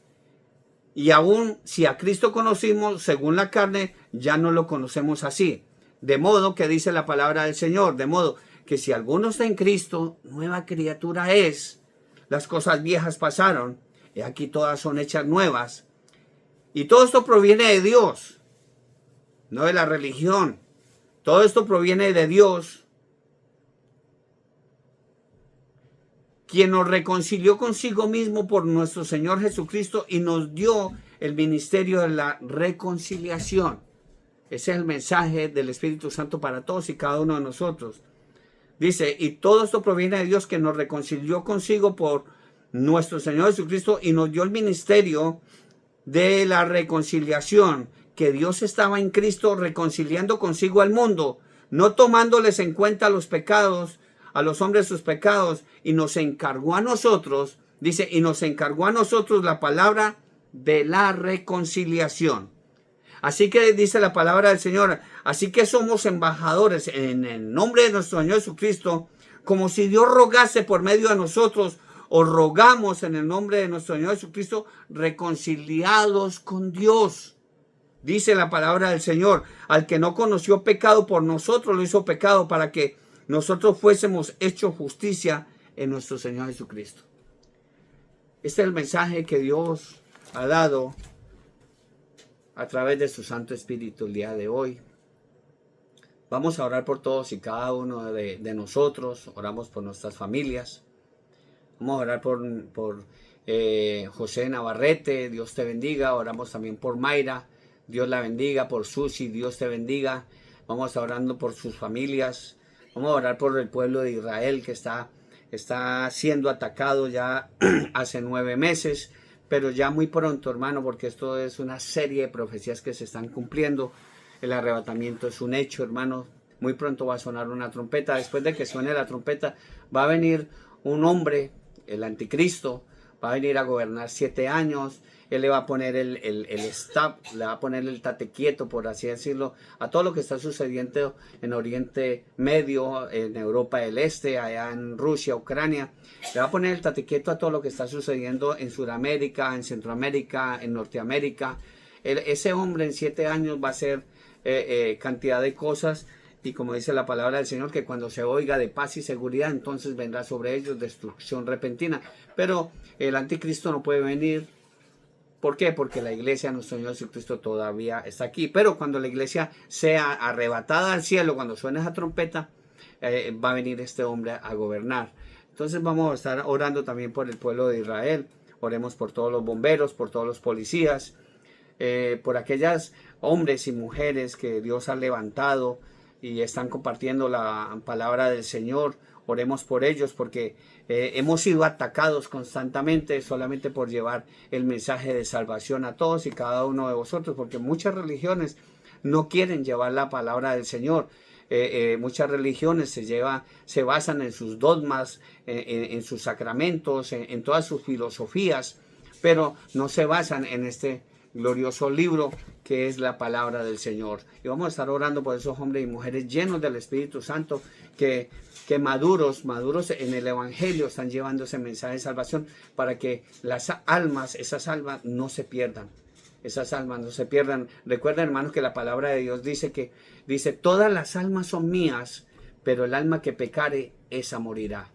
y aún si a Cristo conocimos según la carne, ya no lo conocemos así. De modo que dice la palabra del Señor, de modo que si alguno está en Cristo, nueva criatura es. Las cosas viejas pasaron, y aquí todas son hechas nuevas. Y todo esto proviene de Dios, no de la religión. Todo esto proviene de Dios, quien nos reconcilió consigo mismo por nuestro Señor Jesucristo y nos dio el ministerio de la reconciliación. Ese es el mensaje del Espíritu Santo para todos y cada uno de nosotros. Dice, y todo esto proviene de Dios, que nos reconcilió consigo por nuestro Señor Jesucristo y nos dio el ministerio de la reconciliación, que Dios estaba en Cristo reconciliando consigo al mundo, no tomándoles en cuenta los pecados, a los hombres sus pecados, y nos encargó a nosotros, dice, y nos encargó a nosotros la palabra de la reconciliación. Así que dice la palabra del Señor, así que somos embajadores en el nombre de nuestro Señor Jesucristo, como si Dios rogase por medio de nosotros, o rogamos en el nombre de nuestro Señor Jesucristo, reconciliados con Dios. Dice la palabra del Señor, al que no conoció pecado por nosotros lo hizo pecado para que nosotros fuésemos hechos justicia en nuestro Señor Jesucristo. Este es el mensaje que Dios ha dado a través de su Santo Espíritu el día de hoy. Vamos a orar por todos y cada uno de nosotros. Oramos por nuestras familias. Vamos a orar por José Navarrete, Dios te bendiga. Oramos también por Mayra, Dios la bendiga. Por Susi, Dios te bendiga. Vamos a orando por sus familias. Vamos a orar por el pueblo de Israel que está siendo atacado ya hace 9 meses. Pero ya muy pronto, hermano, porque esto es una serie de profecías que se están cumpliendo. El arrebatamiento es un hecho, hermano. Muy pronto va a sonar una trompeta. Después de que suene la trompeta, va a venir un hombre, el anticristo, va a venir a gobernar 7 años. Él le va a poner el stop, le va a poner el tate quieto, por así decirlo, a todo lo que está sucediendo en Oriente Medio, en Europa del Este, allá en Rusia, Ucrania. Le va a poner el tate quieto a todo lo que está sucediendo en Sudamérica, en Centroamérica, en Norteamérica. Ese hombre en 7 años va a hacer cantidad de cosas. Y como dice la palabra del Señor, que cuando se oiga de paz y seguridad, entonces vendrá sobre ellos destrucción repentina. Pero el anticristo no puede venir. ¿Por qué? Porque la iglesia de nuestro Señor Jesucristo todavía está aquí. Pero cuando la iglesia sea arrebatada al cielo, cuando suene esa trompeta, va a venir este hombre a gobernar. Entonces vamos a estar orando también por el pueblo de Israel. Oremos por todos los bomberos, por todos los policías, por aquellas hombres y mujeres que Dios ha levantado y están compartiendo la palabra del Señor. Oremos por ellos porque hemos sido atacados constantemente solamente por llevar el mensaje de salvación a todos y cada uno de vosotros, porque muchas religiones no quieren llevar la palabra del Señor. Muchas religiones se basan en sus dogmas, en sus sacramentos, en todas sus filosofías, pero no se basan en este glorioso libro que es la palabra del Señor. Y vamos a estar orando por esos hombres y mujeres llenos del Espíritu Santo que maduros en el Evangelio están llevando ese mensaje de salvación para que las almas, esas almas no se pierdan. Esas almas no se pierdan. Recuerden, hermanos, que la palabra de Dios dice, todas las almas son mías, pero el alma que pecare, esa morirá.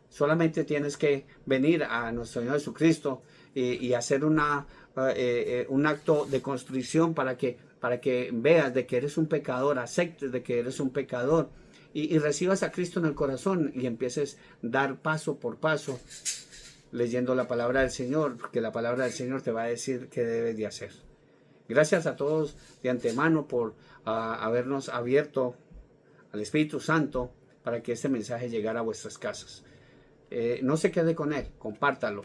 Solamente tienes que venir a nuestro Señor Jesucristo y hacer un acto de contrición para que veas de que eres un pecador, aceptes de que eres un pecador y recibas a Cristo en el corazón y empieces a dar paso por paso leyendo la palabra del Señor, porque la palabra del Señor te va a decir qué debes de hacer. Gracias a todos de antemano por habernos abierto al Espíritu Santo para que este mensaje llegara a vuestras casas. No se quede con él, compártalo.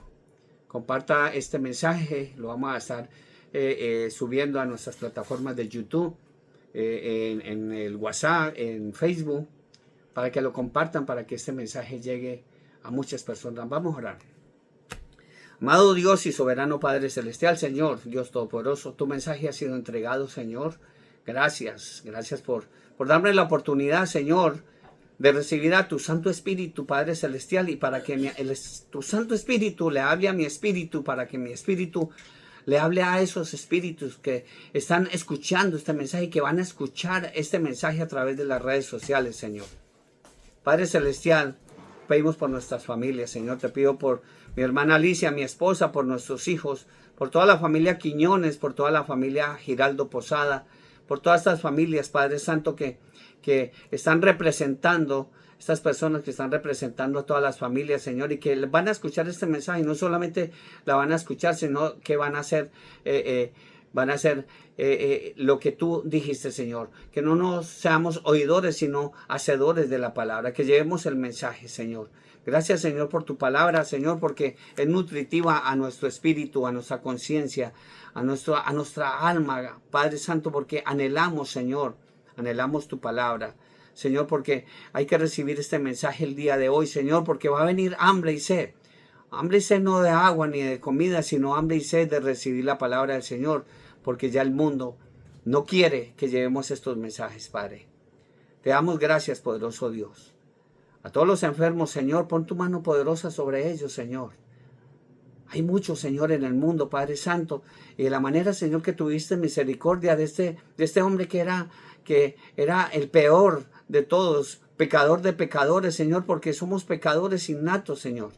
Comparta este mensaje, lo vamos a estar subiendo a nuestras plataformas de YouTube, en el WhatsApp, en Facebook, para que lo compartan, para que este mensaje llegue a muchas personas. Vamos a orar. Amado Dios y soberano Padre Celestial, Señor, Dios Todopoderoso, tu mensaje ha sido entregado, Señor. Gracias por darme la oportunidad, Señor, de recibir a tu Santo Espíritu, Padre Celestial, y para que tu Santo Espíritu le hable a mi espíritu, para que mi espíritu le hable a esos espíritus que están escuchando este mensaje y que van a escuchar este mensaje a través de las redes sociales, Señor. Padre Celestial, pedimos por nuestras familias, Señor. Te pido por mi hermana Alicia, mi esposa, por nuestros hijos, por toda la familia Quiñones, por toda la familia Giraldo Posada, por todas estas familias, Padre Santo, que están representando estas personas que están representando a todas las familias, Señor, y que van a escuchar este mensaje, y no solamente la van a escuchar, sino que van a hacer, lo que tú dijiste, Señor, que no nos seamos oidores, sino hacedores de la palabra, que llevemos el mensaje, Señor. Gracias, Señor, por tu palabra, Señor, porque es nutritiva a nuestro espíritu, a nuestra conciencia, a nuestra alma, Padre Santo, porque anhelamos, Señor, anhelamos tu palabra. Señor, porque hay que recibir este mensaje el día de hoy, Señor, porque va a venir hambre y sed. Hambre y sed no de agua ni de comida, sino hambre y sed de recibir la palabra del Señor, porque ya el mundo no quiere que llevemos estos mensajes, Padre. Te damos gracias, poderoso Dios. A todos los enfermos, Señor, pon tu mano poderosa sobre ellos, Señor. Hay muchos, Señor, en el mundo, Padre Santo, y de la manera, Señor, que tuviste misericordia de este hombre que era el peor de todos, pecador de pecadores, Señor, porque somos pecadores innatos, Señor.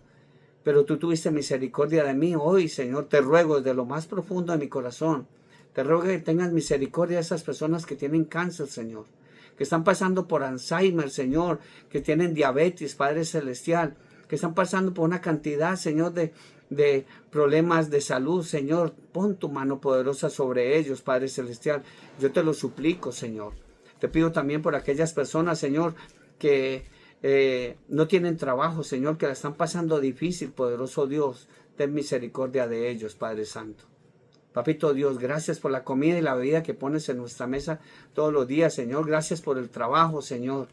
Pero tú tuviste misericordia de mí hoy, Señor. Te ruego desde lo más profundo de mi corazón. Te ruego que tengas misericordia de esas personas que tienen cáncer, Señor. Que están pasando por Alzheimer, Señor. Que tienen diabetes, Padre Celestial. Que están pasando por una cantidad, Señor, de problemas de salud, Señor. Pon tu mano poderosa sobre ellos, Padre Celestial. Yo te lo suplico, Señor. Te pido también por aquellas personas, Señor, que no tienen trabajo, Señor, que la están pasando difícil, poderoso Dios. Ten misericordia de ellos, Padre Santo. Papito Dios, gracias por la comida y la bebida que pones en nuestra mesa todos los días, Señor. Gracias por el trabajo, Señor.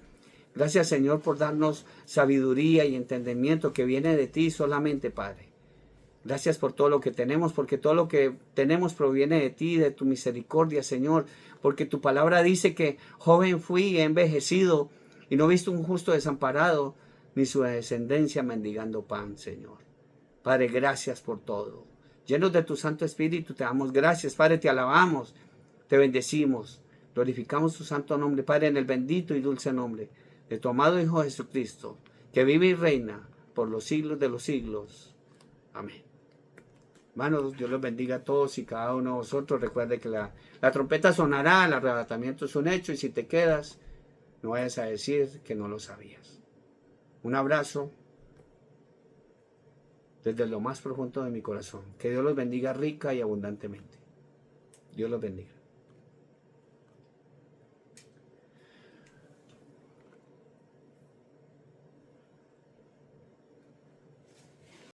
Gracias, Señor, por darnos sabiduría y entendimiento que viene de ti solamente, Padre. Gracias por todo lo que tenemos, porque todo lo que tenemos proviene de ti, de tu misericordia, Señor. Porque tu palabra dice que joven fui y he envejecido y no he visto un justo desamparado, ni su descendencia mendigando pan, Señor. Padre, gracias por todo. Llenos de tu Santo Espíritu, te damos gracias. Padre, te alabamos, te bendecimos, glorificamos tu santo nombre, Padre, en el bendito y dulce nombre de tu amado Hijo Jesucristo, que vive y reina por los siglos de los siglos. Amén. Hermanos, Dios los bendiga a todos y cada uno de vosotros. Recuerde que la trompeta sonará, el arrebatamiento es un hecho, y si te quedas, no vayas a decir que no lo sabías. Un abrazo desde lo más profundo de mi corazón. Que Dios los bendiga rica y abundantemente. Dios los bendiga.